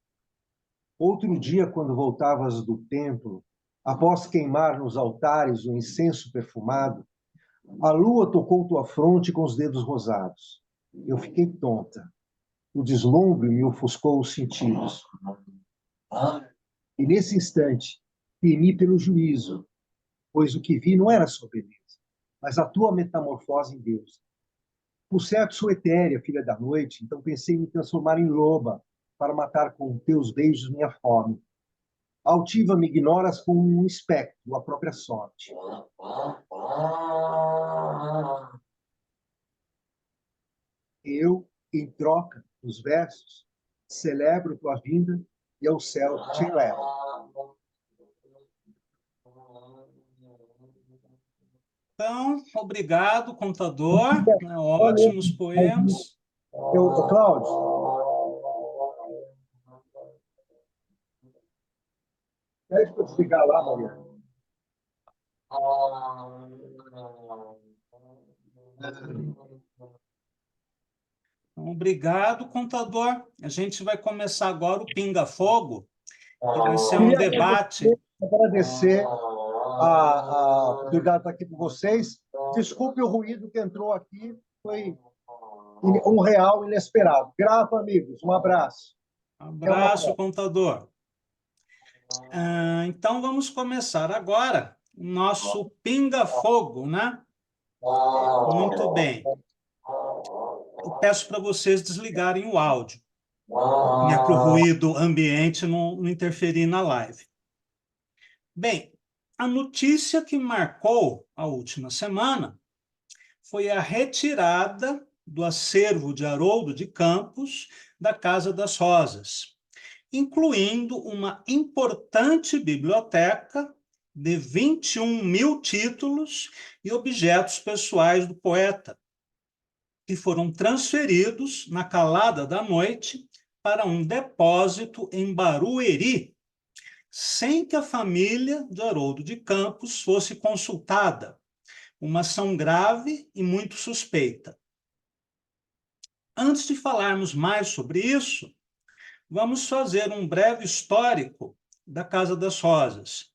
Outro dia, quando voltavas do templo, após queimar nos altares o incenso perfumado, a lua tocou tua fronte com os dedos rosados. Eu fiquei tonta. O deslumbre me ofuscou os sentidos. E nesse instante, temi pelo juízo, pois o que vi não era só beleza, mas a tua metamorfose em Deus. Por certo, sou etérea, filha da noite, então pensei em me transformar em loba para matar com teus beijos minha fome. Altiva me ignoras como um espectro, a própria sorte. Eu, em troca dos versos, celebro tua vinda e ao céu te levo. Então, obrigado, contador, né? Ótimos poemas. Cláudio, pede para desligar lá, Maria. Então, obrigado, contador. A gente vai começar agora o Pinga Fogo, que vai ser um debate. Agradecer a obrigado por estar aqui com vocês. Desculpe o ruído que entrou aqui, foi um real inesperado. Grato, amigos. Um abraço. Abraço, contador. Então, vamos começar agora o nosso Pinga Fogo, né? Muito bem. Eu peço para vocês desligarem o áudio, né, para o ruído ambiente não interferir na live. Bem, a notícia que marcou a última semana foi a retirada do acervo de Haroldo de Campos da Casa das Rosas, incluindo uma importante biblioteca de 21 mil títulos e objetos pessoais do poeta, que foram transferidos na calada da noite para um depósito em Barueri, sem que a família de Haroldo de Campos fosse consultada. Uma ação grave e muito suspeita. Antes de falarmos mais sobre isso, vamos fazer um breve histórico da Casa das Rosas,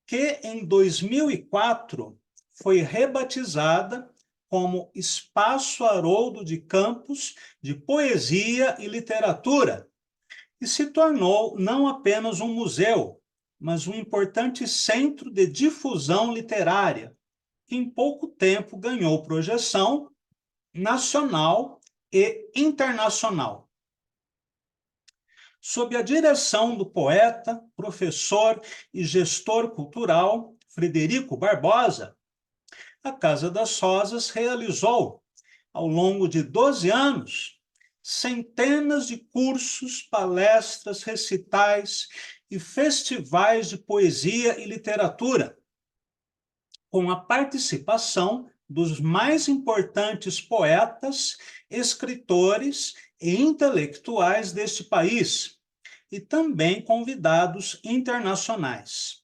que em 2004 foi rebatizada como Espaço Haroldo de Campos de Poesia e Literatura, e se tornou não apenas um museu, mas um importante centro de difusão literária, que em pouco tempo ganhou projeção nacional e internacional. Sob a direção do poeta, professor e gestor cultural Frederico Barbosa, a Casa das Rosas realizou, ao longo de 12 anos, centenas de cursos, palestras, recitais e festivais de poesia e literatura, com a participação dos mais importantes poetas, escritores e intelectuais deste país, e também convidados internacionais.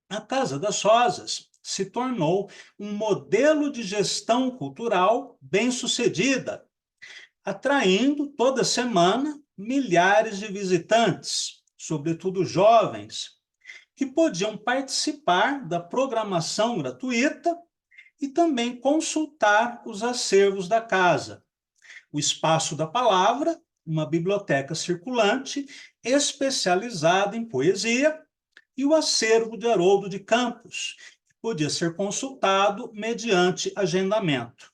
A Casa das Rosas se tornou um modelo de gestão cultural bem-sucedida, atraindo toda semana milhares de visitantes, sobretudo jovens, que podiam participar da programação gratuita e também consultar os acervos da casa. O Espaço da Palavra, uma biblioteca circulante especializada em poesia, e o acervo de Haroldo de Campos, que podia ser consultado mediante agendamento.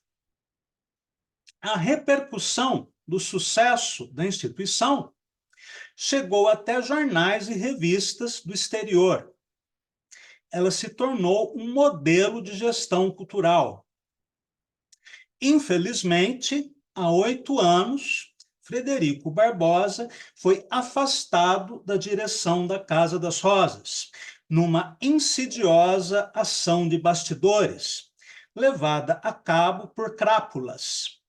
A repercussão do sucesso da instituição chegou até jornais e revistas do exterior. Ela se tornou um modelo de gestão cultural. Infelizmente, há 8 anos, Frederico Barbosa foi afastado da direção da Casa das Rosas, numa insidiosa ação de bastidores, levada a cabo por crápulas.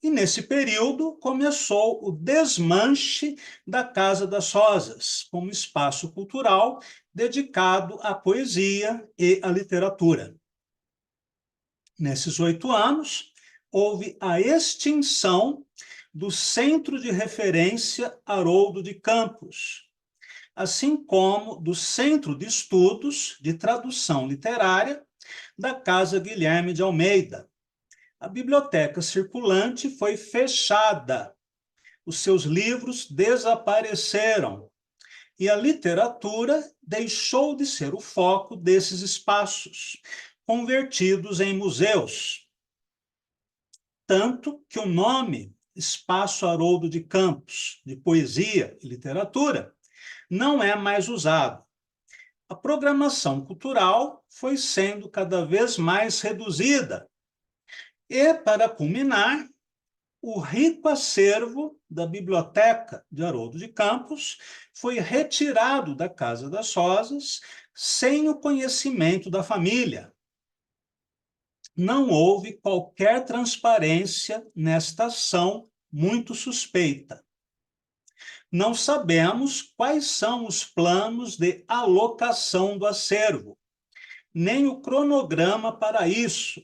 E, nesse período, começou o desmanche da Casa das Rosas, como espaço cultural dedicado à poesia e à literatura. Nesses 8 anos, houve a extinção do Centro de Referência Haroldo de Campos, assim como do Centro de Estudos de Tradução Literária da Casa Guilherme de Almeida. A biblioteca circulante foi fechada, os seus livros desapareceram e a literatura deixou de ser o foco desses espaços, convertidos em museus. tanto que o nome Espaço Haroldo de Campos, de Poesia e Literatura, não é mais usado. A programação cultural foi sendo cada vez mais reduzida. E, para culminar, o rico acervo da Biblioteca de Haroldo de Campos foi retirado da Casa das Rosas sem o conhecimento da família. Não houve qualquer transparência nesta ação muito suspeita. Não sabemos quais são os planos de alocação do acervo, nem o cronograma para isso,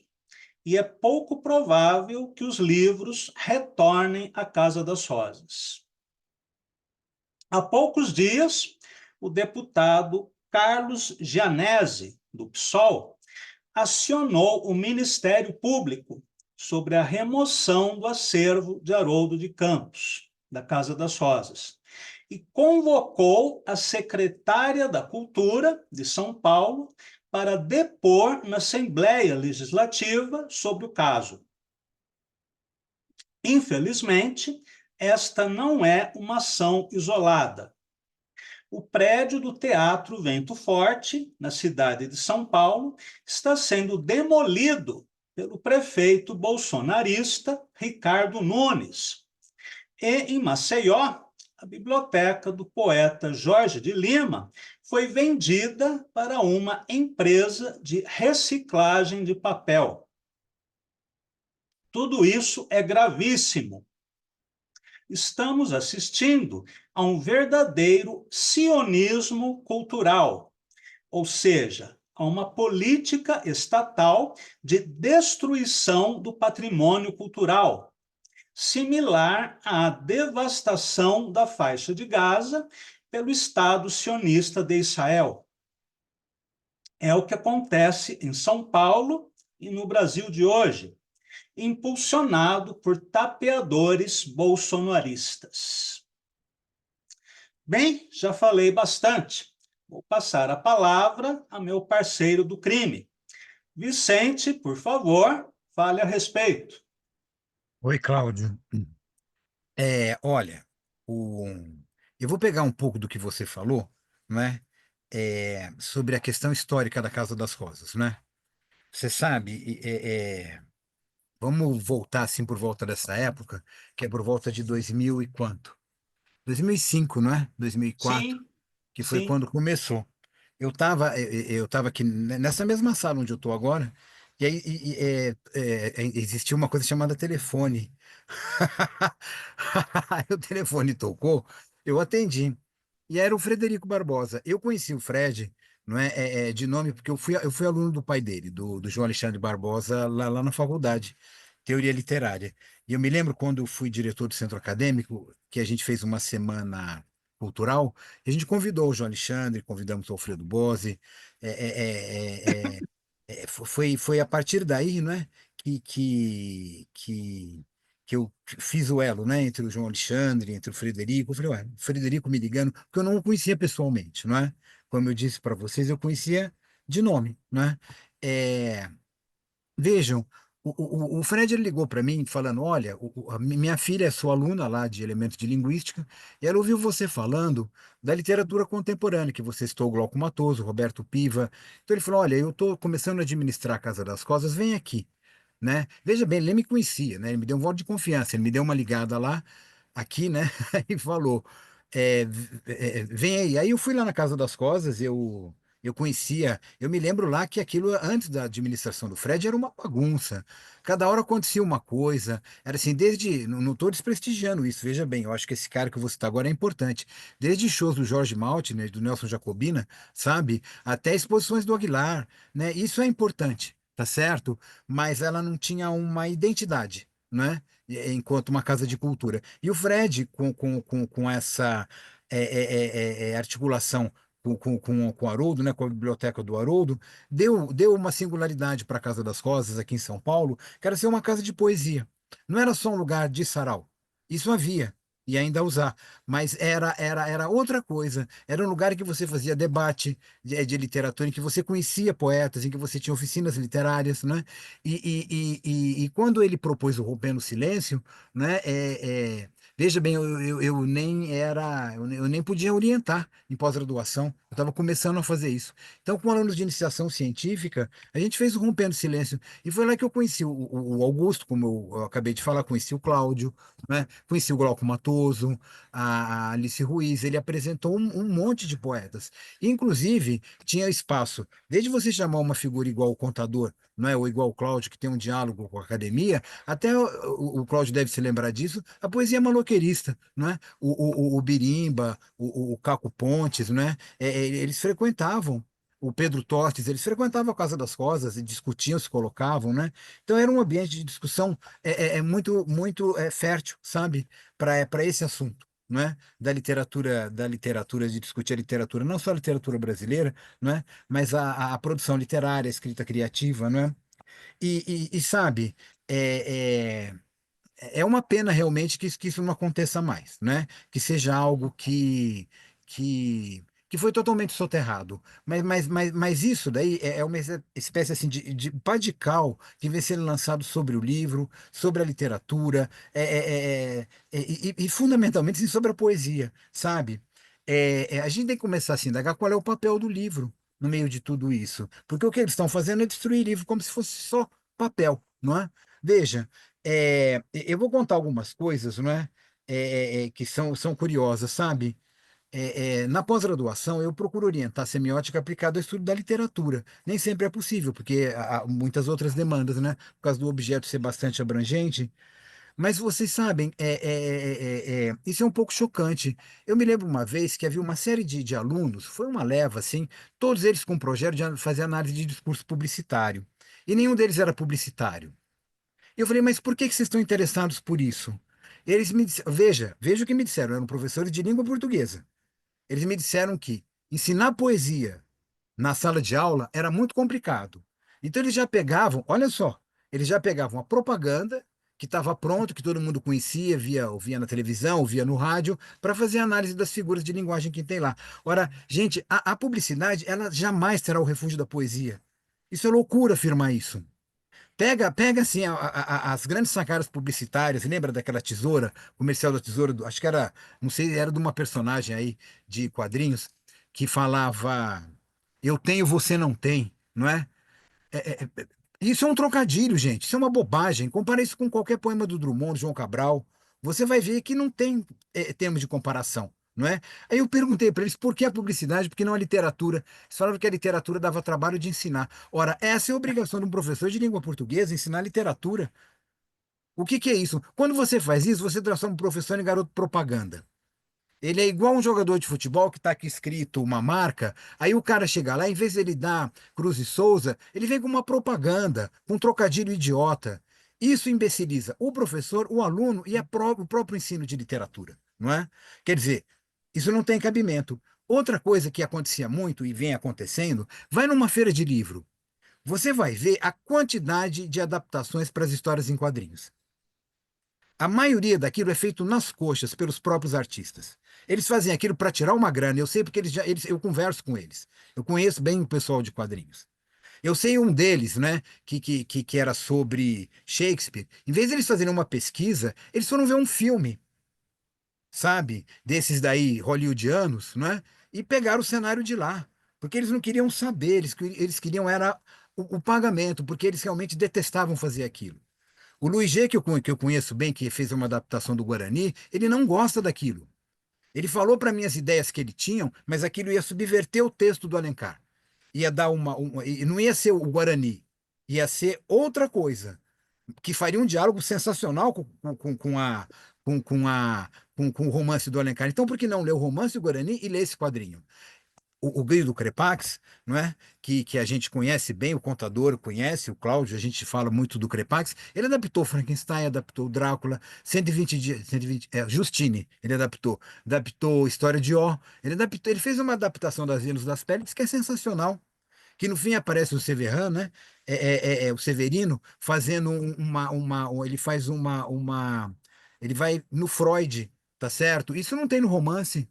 e é pouco provável que os livros retornem à Casa das Rosas. Há poucos dias, o deputado Carlos Gianesi, do PSOL, acionou o Ministério Público sobre a remoção do acervo de Haroldo de Campos, da Casa das Rosas, e convocou a secretária da Cultura de São Paulo para depor na Assembleia Legislativa sobre o caso. Infelizmente, esta não é uma ação isolada. O prédio do Teatro Vento Forte, na cidade de São Paulo, está sendo demolido pelo prefeito bolsonarista Ricardo Nunes. E, em Maceió, a biblioteca do poeta Jorge de Lima foi vendida para uma empresa de reciclagem de papel. Tudo isso é gravíssimo. Estamos assistindo a um verdadeiro sionismo cultural, ou seja, a uma política estatal de destruição do patrimônio cultural, similar à devastação da faixa de Gaza pelo Estado sionista de Israel. É o que acontece em São Paulo e no Brasil de hoje, impulsionado por tapeadores bolsonaristas. Bem, já falei bastante. Vou passar a palavra a meu parceiro do crime. Vicente, por favor, fale a respeito. Oi, Cláudio. Olha, o- eu vou pegar um pouco do que você falou, né, sobre a questão histórica da Casa das Rosas, né? Você sabe, vamos voltar assim por volta dessa época, que é por volta de 2000 e quanto? 2005, não é? 2004, Sim, que foi sim. quando começou. Eu tava aqui nessa mesma sala onde eu estou agora, e aí existia uma coisa chamada telefone. Aí o telefone tocou, eu atendi. E era o Frederico Barbosa. Eu conheci o Fred, não é, de nome, porque eu fui aluno do pai dele, do João Alexandre Barbosa, lá na faculdade, Teoria Literária. E eu me lembro quando eu fui diretor do centro acadêmico, que a gente fez uma semana cultural, e a gente convidou o João Alexandre, convidamos o Alfredo Bose. é, é, é, é, foi a partir daí, não é, que, que, que que eu fiz o elo, né, entre o João Alexandre, entre o Frederico. Eu falei, ué, o Frederico me ligando, porque eu não o conhecia pessoalmente, não é? Como eu disse para vocês, eu conhecia de nome, não é? É, vejam, o Fred ele ligou para mim falando, olha, a minha filha é sua aluna lá de elementos de linguística, e ela ouviu você falando da literatura contemporânea, que você citou o Glauco Matoso, Roberto Piva. Então ele falou, olha, eu estou começando a administrar a Casa das Rosas, vem aqui, né? Veja bem, ele nem me conhecia, né? Ele me deu um voto de confiança, ele me deu uma ligada lá, aqui, né? E falou, vem aí. Aí eu fui lá na Casa das Rosas, eu conhecia, eu me lembro lá que aquilo, antes da administração do Fred, era uma bagunça. Cada hora acontecia uma coisa, era assim, não estou desprestigiando isso, veja bem, eu acho que esse cara que você está agora é importante. Desde shows do Jorge Maltner, do Nelson Jacobina, sabe? Até exposições do Aguilar, né? Isso é importante, tá certo? Mas ela não tinha uma identidade, né? Enquanto uma casa de cultura. E o Fred, com essa articulação com o Haroldo, né, com a biblioteca do Haroldo, deu uma singularidade para a Casa das Rosas aqui em São Paulo, que era ser uma casa de poesia. Não era só um lugar de sarau. Isso havia. e ainda usar. Mas era outra coisa. Era um lugar em que você fazia debate de literatura, em que você conhecia poetas, em que você tinha oficinas literárias, né? E quando ele propôs o Rompendo o Silêncio, né? Veja bem, eu nem era, eu nem podia orientar em pós-graduação. Eu estava começando a fazer isso. Então, com alunos de iniciação científica, a gente fez o Rompendo o Silêncio. E foi lá que eu conheci o Augusto, como eu acabei de falar, conheci o Cláudio, né? Conheci o Glauco Matoso, a Alice Ruiz. Ele apresentou um monte de poetas. Inclusive, tinha espaço, desde você chamar uma figura igual o contador, não é? Ou igual o Cláudio, que tem um diálogo com a academia, até o Cláudio deve se lembrar disso, a poesia maloqueirista, não é? O Birimba, o Caco Pontes, não é? Eles frequentavam. O Pedro Tostes, eles frequentavam a Casa das Rosas e discutiam, se colocavam, né? Então era um ambiente de discussão muito fértil, sabe? Para esse assunto, não é? Da literatura, de discutir a literatura, não só a literatura brasileira, não é? Mas a produção literária, a escrita criativa, não é? E sabe, é, é, é uma pena realmente que isso não aconteça mais, né? Que seja algo que foi totalmente soterrado. Mas isso daí é uma espécie assim de pá de cal que vem sendo lançado sobre o livro, sobre a literatura, e fundamentalmente assim, sobre a poesia, sabe? A gente tem que começar a se indagar qual é o papel do livro no meio de tudo isso. Porque o que eles estão fazendo é destruir livro como se fosse só papel, não é? Veja. Eu vou contar algumas coisas, não é? Que são curiosas, sabe? Na pós-graduação, eu procuro orientar a semiótica aplicada ao estudo da literatura. Nem sempre é possível, porque há muitas outras demandas, né? Por causa do objeto ser bastante abrangente. Mas vocês sabem, isso é um pouco chocante. Eu me lembro uma vez que havia uma série de alunos, foi uma leva, assim, todos eles com um projeto de fazer análise de discurso publicitário. E nenhum deles era publicitário. Eu falei, mas por que que vocês estão interessados por isso? Eles me disseram, veja o que me disseram, eram professores de língua portuguesa. Eles me disseram que ensinar poesia na sala de aula era muito complicado. Então eles já pegavam, olha só, eles já pegavam a propaganda que estava pronto, que todo mundo conhecia, ouvia na televisão, ouvia no rádio, para fazer análise das figuras de linguagem que tem lá. Ora, gente, a publicidade, ela jamais será o refúgio da poesia. Isso é loucura afirmar isso. Pega assim as grandes sacadas publicitárias, lembra daquela tesoura, comercial da tesoura, acho que era, não sei, era de uma personagem aí de quadrinhos que falava eu tenho, você não tem, não é? Isso é um trocadilho, gente. Isso é uma bobagem. Compara isso com qualquer poema do Drummond, João Cabral. Você vai ver que não tem termos de comparação, não é? Aí eu perguntei para eles por que a publicidade, por que não a literatura. Eles falaram que a literatura dava trabalho de ensinar. Ora, essa é a obrigação de um professor de língua portuguesa, ensinar literatura. O que que é isso? Quando você faz isso, você transforma um professor em garoto propaganda. Ele é igual um jogador de futebol que está aqui escrito uma marca, aí o cara chega lá, em vez de ele dar Cruz e Souza, ele vem com uma propaganda, com um trocadilho idiota. Isso imbeciliza o professor, o aluno e o próprio ensino de literatura, não é? Quer dizer, isso não tem cabimento. Outra coisa que acontecia muito e vem acontecendo, vai numa feira de livro, você vai ver a quantidade de adaptações para as histórias em quadrinhos. A maioria daquilo é feito nas coxas pelos próprios artistas. Eles fazem aquilo para tirar uma grana. Eu sei porque eu converso com eles. Eu conheço bem o pessoal de quadrinhos. Eu sei um deles, né, que era sobre Shakespeare. Em vez de eles fazerem uma pesquisa, eles foram ver um filme, sabe, desses daí hollywoodianos, né, e pegaram o cenário de lá, porque eles não queriam saber, eles queriam era o pagamento, porque eles realmente detestavam fazer aquilo. O Luiz G, que eu conheço bem, que fez uma adaptação do Guarani, ele não gosta daquilo. Ele falou para mim as ideias que ele tinha, mas aquilo ia subverter o texto do Alencar. Ia dar e não ia ser o Guarani, ia ser outra coisa, que faria um diálogo sensacional com o romance do Alencar. Então, por que não ler o romance do Guarani e ler esse quadrinho? O Grilo do Crepax, não é? Que a gente conhece bem, o contador conhece, o Cláudio, a gente fala muito do Crepax. Ele adaptou Frankenstein, adaptou Drácula, 120 dias, 120, Justine, ele adaptou História de Ó, ele fez uma adaptação das Ilhas das Peles que é sensacional. Que no fim aparece o Severano, né? O Severino fazendo ele faz ele vai no Freud, tá certo? Isso não tem no romance.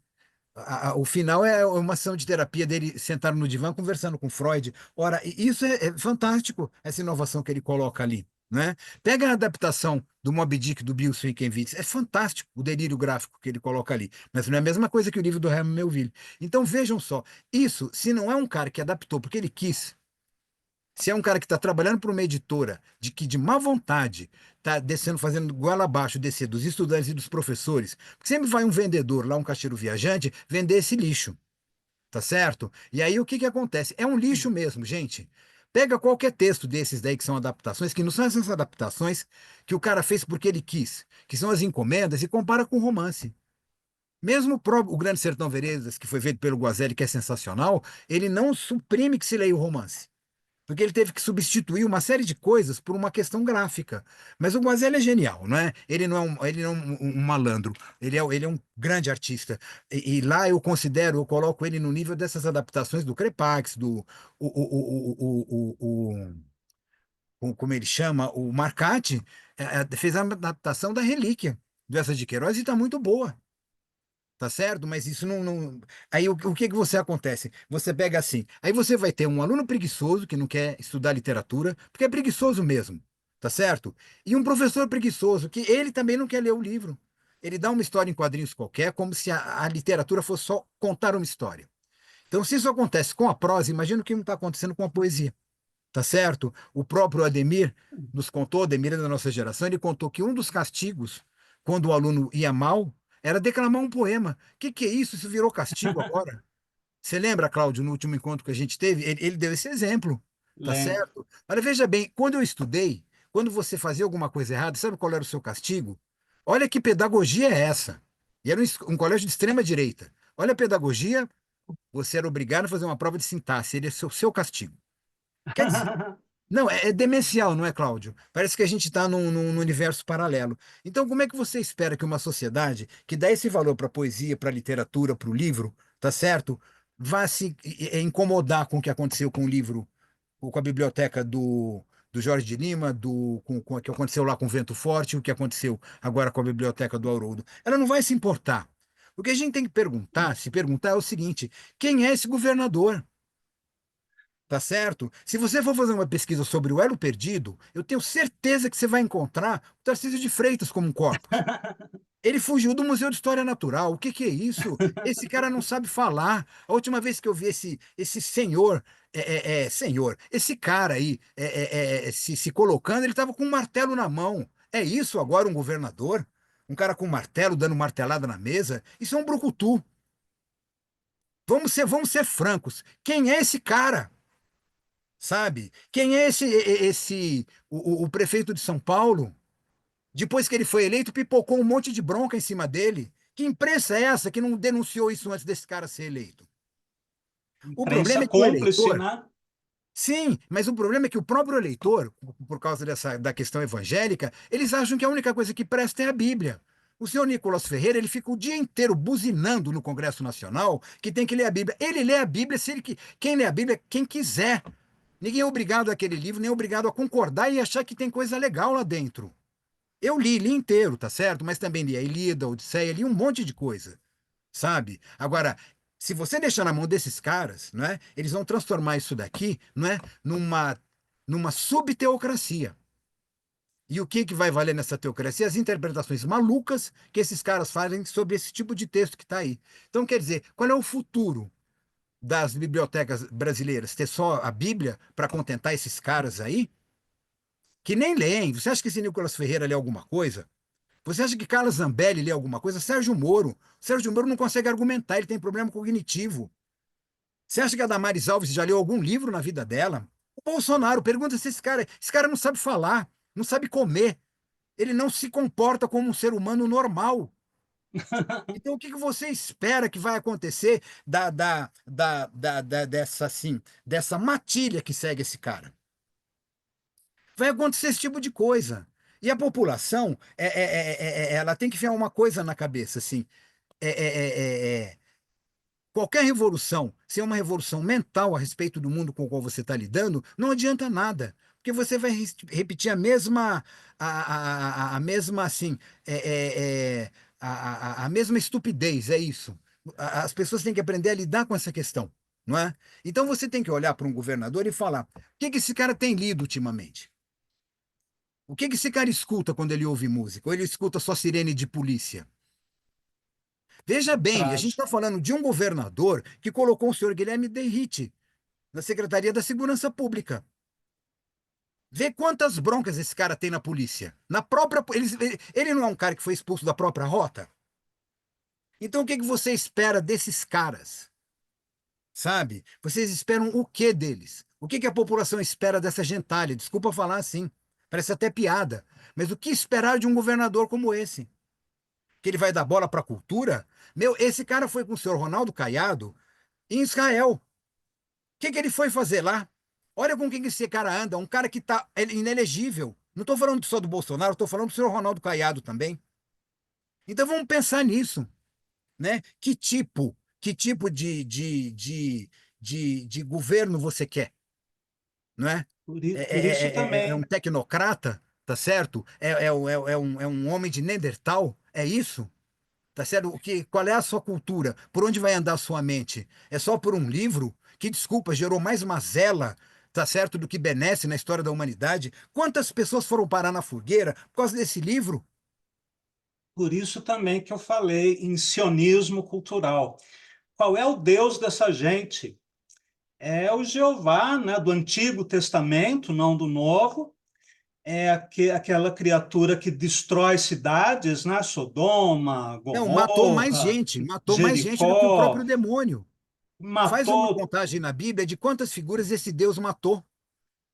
O final é uma ação de terapia dele sentado no divã conversando com Freud. Ora, isso é fantástico, essa inovação que ele coloca ali, né? Pega a adaptação do Moby Dick do Bill Sienkiewicz, é fantástico o delírio gráfico que ele coloca ali, mas não é a mesma coisa que o livro do Herman Melville. Então vejam só, isso, se não é um cara que adaptou porque ele quis, se é um cara que está trabalhando para uma editora de que de má vontade está descendo, fazendo goela abaixo descer dos estudantes e dos professores, porque sempre vai um vendedor lá, um caixeiro viajante, vender esse lixo, tá certo? E aí o que que acontece? É um lixo mesmo, gente. Pega qualquer texto desses daí que são adaptações, que não são essas adaptações que o cara fez porque ele quis, que são as encomendas, e compara com romance. Mesmo o Grande Sertão Veredas, que foi feito pelo Guazelli, que é sensacional, ele não suprime que se leia o romance. Porque ele teve que substituir uma série de coisas por uma questão gráfica. Mas o Guazelli é genial, não é? Ele não é um malandro, ele é um grande artista. E lá eu considero, eu coloco ele no nível dessas adaptações do Crepax, como ele chama, o Marcati, fez a adaptação da Relíquia, do Eça de Queiroz, e está muito boa. Tá certo? Mas isso não. Aí o que que você acontece? Você pega assim, aí você vai ter um aluno preguiçoso que não quer estudar literatura, porque é preguiçoso mesmo, tá certo? E um professor preguiçoso que ele também não quer ler o livro. Ele dá uma história em quadrinhos qualquer, como se a literatura fosse só contar uma história. Então, se isso acontece com a prosa, imagina o que não está acontecendo com a poesia, tá certo? O próprio Ademir nos contou, Ademir é da nossa geração, ele contou que um dos castigos, quando o aluno ia mal, era declamar um poema. O que que é isso? Isso virou castigo agora? Você lembra, Cláudio, no último encontro que a gente teve? Ele deu esse exemplo, tá Lembro. certo? Olha, veja bem, quando eu estudei, quando você fazia alguma coisa errada, sabe qual era o seu castigo? Olha que pedagogia é essa. E era um colégio de extrema direita. Olha a pedagogia, você era obrigado a fazer uma prova de sintaxe, ele é seu castigo. Quer dizer, não, é demencial, não é, Cláudio? Parece que a gente está num universo paralelo. Então, como é que você espera que uma sociedade que dá esse valor para a poesia, para a literatura, para o livro, tá certo? Vá se incomodar com o que aconteceu com o livro, ou com a biblioteca do Jorge de Lima, com o que aconteceu lá com o Vento Forte, o que aconteceu agora com a biblioteca do Haroldo. Ela não vai se importar. O que a gente tem que perguntar, se perguntar, é o seguinte: quem é esse governador? Tá certo? Se você for fazer uma pesquisa sobre o elo perdido, eu tenho certeza que você vai encontrar o Tarcísio de Freitas como um corpus. Ele fugiu do Museu de História Natural. O que que é isso? Esse cara não sabe falar. A última vez que eu vi esse senhor, senhor, esse cara aí se colocando, ele estava com um martelo na mão. É isso agora um governador? Um cara com um martelo dando martelada na mesa? Isso é um brucutu. Vamos ser francos. Quem é esse cara? Sabe? Quem é o prefeito de São Paulo? Depois que ele foi eleito, pipocou um monte de bronca em cima dele. Que imprensa é essa que não denunciou isso antes desse cara ser eleito? O Imprensa problema é que o cúmplice, eleitor, né? sim, mas o problema é que o próprio eleitor, por causa da questão evangélica, eles acham que a única coisa que presta é a Bíblia. O senhor Nicolas Ferreira, ele fica o dia inteiro buzinando no Congresso Nacional que tem que ler a Bíblia. Ele lê a Bíblia, se ele, quem lê a Bíblia, quem quiser. Ninguém é obrigado àquele livro, nem é obrigado a concordar e achar que tem coisa legal lá dentro. Eu li inteiro, tá certo? Mas também li a Ilíada, a Odisseia, li um monte de coisa, sabe? Agora, se você deixar na mão desses caras, não é? Eles vão transformar isso daqui, não é? Numa subteocracia. E o que que vai valer nessa teocracia? As interpretações malucas que esses caras fazem sobre esse tipo de texto que está aí. Então, quer dizer, qual é o futuro das bibliotecas brasileiras? Ter só a Bíblia para contentar esses caras aí? Que nem leem. Você acha que esse Nicolas Ferreira lê alguma coisa? Você acha que Carlos Zambelli lê alguma coisa? Sérgio Moro. Sérgio Moro não consegue argumentar, ele tem problema cognitivo. Você acha que a Damares Alves já leu algum livro na vida dela? O Bolsonaro, pergunta se esse cara não sabe falar, não sabe comer, ele não se comporta como um ser humano normal. Então, o que que você espera que vai acontecer dessa, assim, dessa matilha que segue esse cara? Vai acontecer esse tipo de coisa. E a população, ela tem que enfiar uma coisa na cabeça, assim, é, é, é, é, qualquer revolução, se é uma revolução mental a respeito do mundo com o qual você está lidando, não adianta nada, porque você vai repetir a mesma, a mesma, assim, é, é, é, a mesma estupidez, é isso. As pessoas têm que aprender a lidar com essa questão, não é? Então você tem que olhar para um governador e falar: o que que esse cara tem lido ultimamente? O que que esse cara escuta quando ele ouve música? Ou ele escuta só sirene de polícia? Veja bem, a gente Trágico. está falando de um governador que colocou o senhor Guilherme Derrite na Secretaria da Segurança Pública. Vê quantas broncas esse cara tem na polícia. Na própria, ele não é um cara que foi expulso da própria rota? Então o que que você espera desses caras? Sabe? Vocês esperam o que deles? O que que a população espera dessa gentalha? Desculpa falar assim. Parece até piada. Mas o que esperar de um governador como esse? Que ele vai dar bola para a cultura? Meu, esse cara foi com o senhor Ronaldo Caiado em Israel. O que que ele foi fazer lá? Olha com quem que esse cara anda, um cara que está inelegível. Não estou falando só do Bolsonaro, estou falando do senhor Ronaldo Caiado também. Então vamos pensar nisso, né? Que tipo de governo você quer, não é? Por isso É um também. tecnocrata, tá certo? É um homem de Neandertal? É isso? Tá certo? Qual é a sua cultura? Por onde vai andar a sua mente? É só por um livro que, desculpa, gerou mais mazela, tá certo, do que benesse na história da humanidade? Quantas pessoas foram parar na fogueira por causa desse livro? Por isso também que eu falei em sionismo cultural. Qual é o Deus dessa gente? É o Jeová, né, do Antigo Testamento, não do Novo. É aquela criatura que destrói cidades, né? Sodoma, Não, Gomorra, matou mais gente do que o próprio Jericó, demônio. Faz uma matou, contagem na Bíblia de quantas figuras esse Deus matou.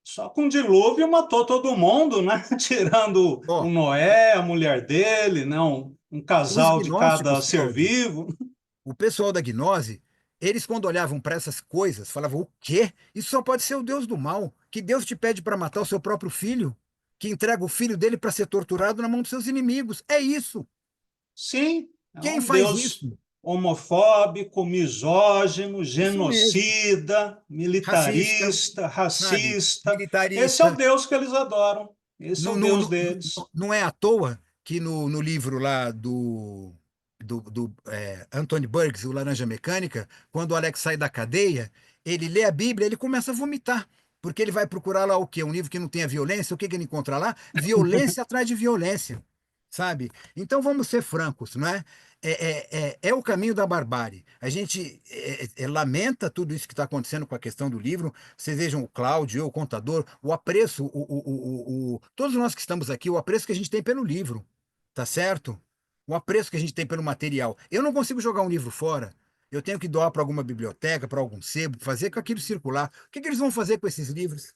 só com dilúvio matou todo mundo, né? Tirando o Ó, Noé, a mulher dele, né? Um os casal de cada gnósticos, ser Cláudio, vivo. o pessoal da gnose, eles quando olhavam para essas coisas, falavam: o quê? Isso só pode ser o Deus do mal. Que Deus te pede para matar o seu próprio filho? Que entrega o filho dele para ser torturado na mão dos seus inimigos. É isso. Sim, é Quem um faz Deus isso? homofóbico, misógino, Isso mesmo. genocida, Racista, militarista, sabe? racista. Esse é o Militarista. Deus que eles adoram. Esse é Não, o não, Deus não, deles. não é à toa que no livro lá do Anthony Burgess, O Laranja Mecânica, quando o Alex sai da cadeia, ele lê a Bíblia, ele começa a vomitar. Porque ele vai procurar lá o quê? Um livro que não tenha violência. O que que ele encontra lá? Violência atrás de violência, sabe? Então vamos ser francos, não é? É o caminho da barbárie. A gente lamenta tudo isso que está acontecendo com a questão do livro. Vocês vejam o Cláudio, eu, o contador, o apreço, todos nós que estamos aqui, o apreço que a gente tem pelo livro, tá certo? O apreço que a gente tem pelo material. Eu não consigo jogar um livro fora. Eu tenho que doar para alguma biblioteca, para algum sebo, fazer com aquilo circular. O que que eles vão fazer com esses livros?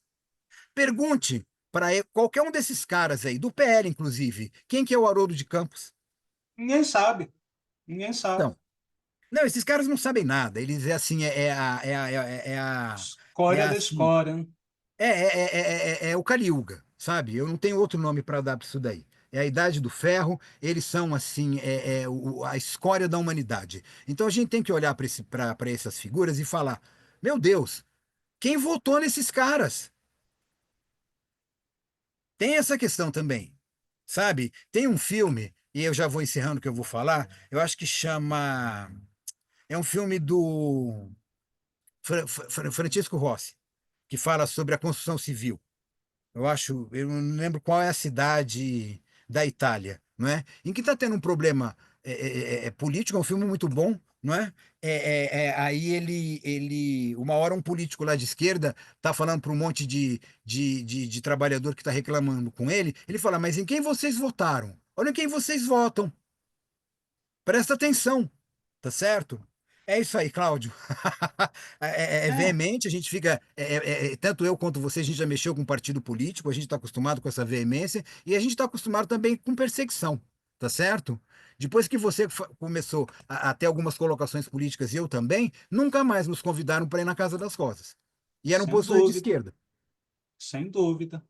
Pergunte para qualquer um desses caras aí, do PL inclusive, quem que é o Haroldo de Campos? Ninguém sabe. Ninguém sabe. Então, não, esses caras não sabem nada. Eles é assim, é Escória da assim, escória, né? é o Caliuga, sabe? Eu não tenho outro nome para dar para isso daí. É a Idade do Ferro, eles são assim, a escória da humanidade. Então a gente tem que olhar para essas figuras e falar: meu Deus, quem votou nesses caras? Tem essa questão também, sabe? Tem um filme, e eu já vou encerrando o que eu vou falar, eu acho que chama. É um filme do Francisco Rossi, que fala sobre a construção civil. Eu não lembro qual é a cidade da Itália, não é? Em que está tendo um problema político, é um filme muito bom, não é? Aí uma hora um político lá de esquerda está falando para um monte de trabalhador que está reclamando com ele fala: mas em quem vocês votaram? Olha em quem vocês votam. Presta atenção, tá certo? É isso aí, Cláudio. É É, veemente, a gente fica. Tanto eu quanto você, a gente já mexeu com partido político, a gente está acostumado com essa veemência e a gente está acostumado também com perseguição, tá certo? Depois que você começou a ter algumas colocações políticas e eu também, nunca mais nos convidaram para ir na Casa das Rosas. E eram sem posições de dúvida, esquerda. sem dúvida.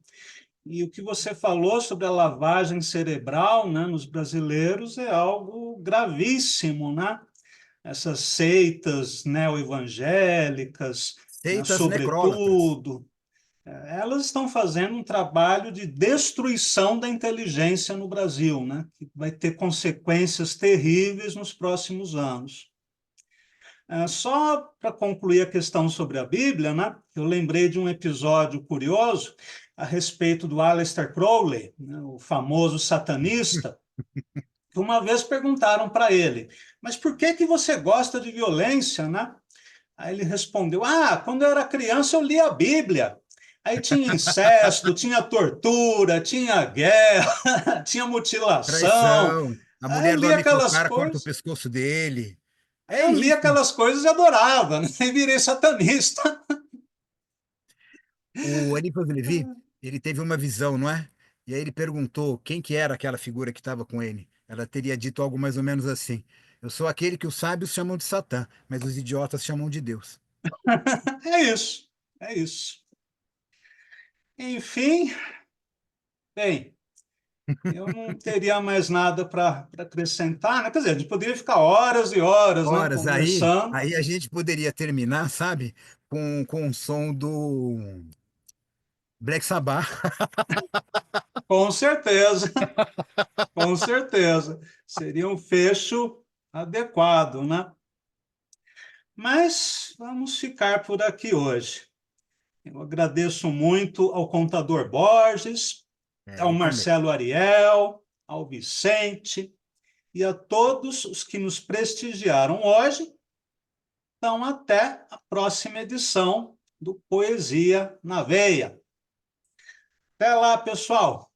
E o que você falou sobre a lavagem cerebral, né, nos brasileiros é algo gravíssimo, né? Essas seitas neo-evangélicas, né, Seitas necrólatras. sobretudo, elas estão fazendo um trabalho de destruição da inteligência no Brasil, né? Que vai ter consequências terríveis nos próximos anos. Só para concluir a questão sobre a Bíblia, né? Eu lembrei de um episódio curioso a respeito do Aleister Crowley, né? O famoso satanista, que uma vez perguntaram para ele, mas por que você gosta de violência, né? Aí ele respondeu, quando eu era criança eu lia a Bíblia. Aí tinha incesto, tinha tortura, tinha guerra, tinha mutilação. Traição. A Aí eu mulher li dorme com o aquelas cara, corta o coisas, pescoço dele. aí É eu li isso. aquelas coisas e adorava, né? E virei satanista. O Eliphas Levi, ele teve uma visão, não é? E aí ele perguntou quem que era aquela figura que estava com ele. Ela teria dito algo mais ou menos assim: Eu sou aquele que os sábios chamam de Satã, mas os idiotas chamam de Deus. É isso, é isso. Enfim, bem, eu não teria mais nada para acrescentar, né? Quer dizer, a gente poderia ficar horas e horas, né, Horas, aí, conversando. aí a gente poderia terminar, sabe? Com o som do Black Sabbath. Com certeza, com certeza. Seria um fecho adequado, né? Mas vamos ficar por aqui hoje. Eu agradeço muito ao contador Borges, ao Eu também. Marcelo Ariel, ao Vicente e a todos os que nos prestigiaram hoje. Então, até a próxima edição do Poesia na Veia. Até lá, pessoal!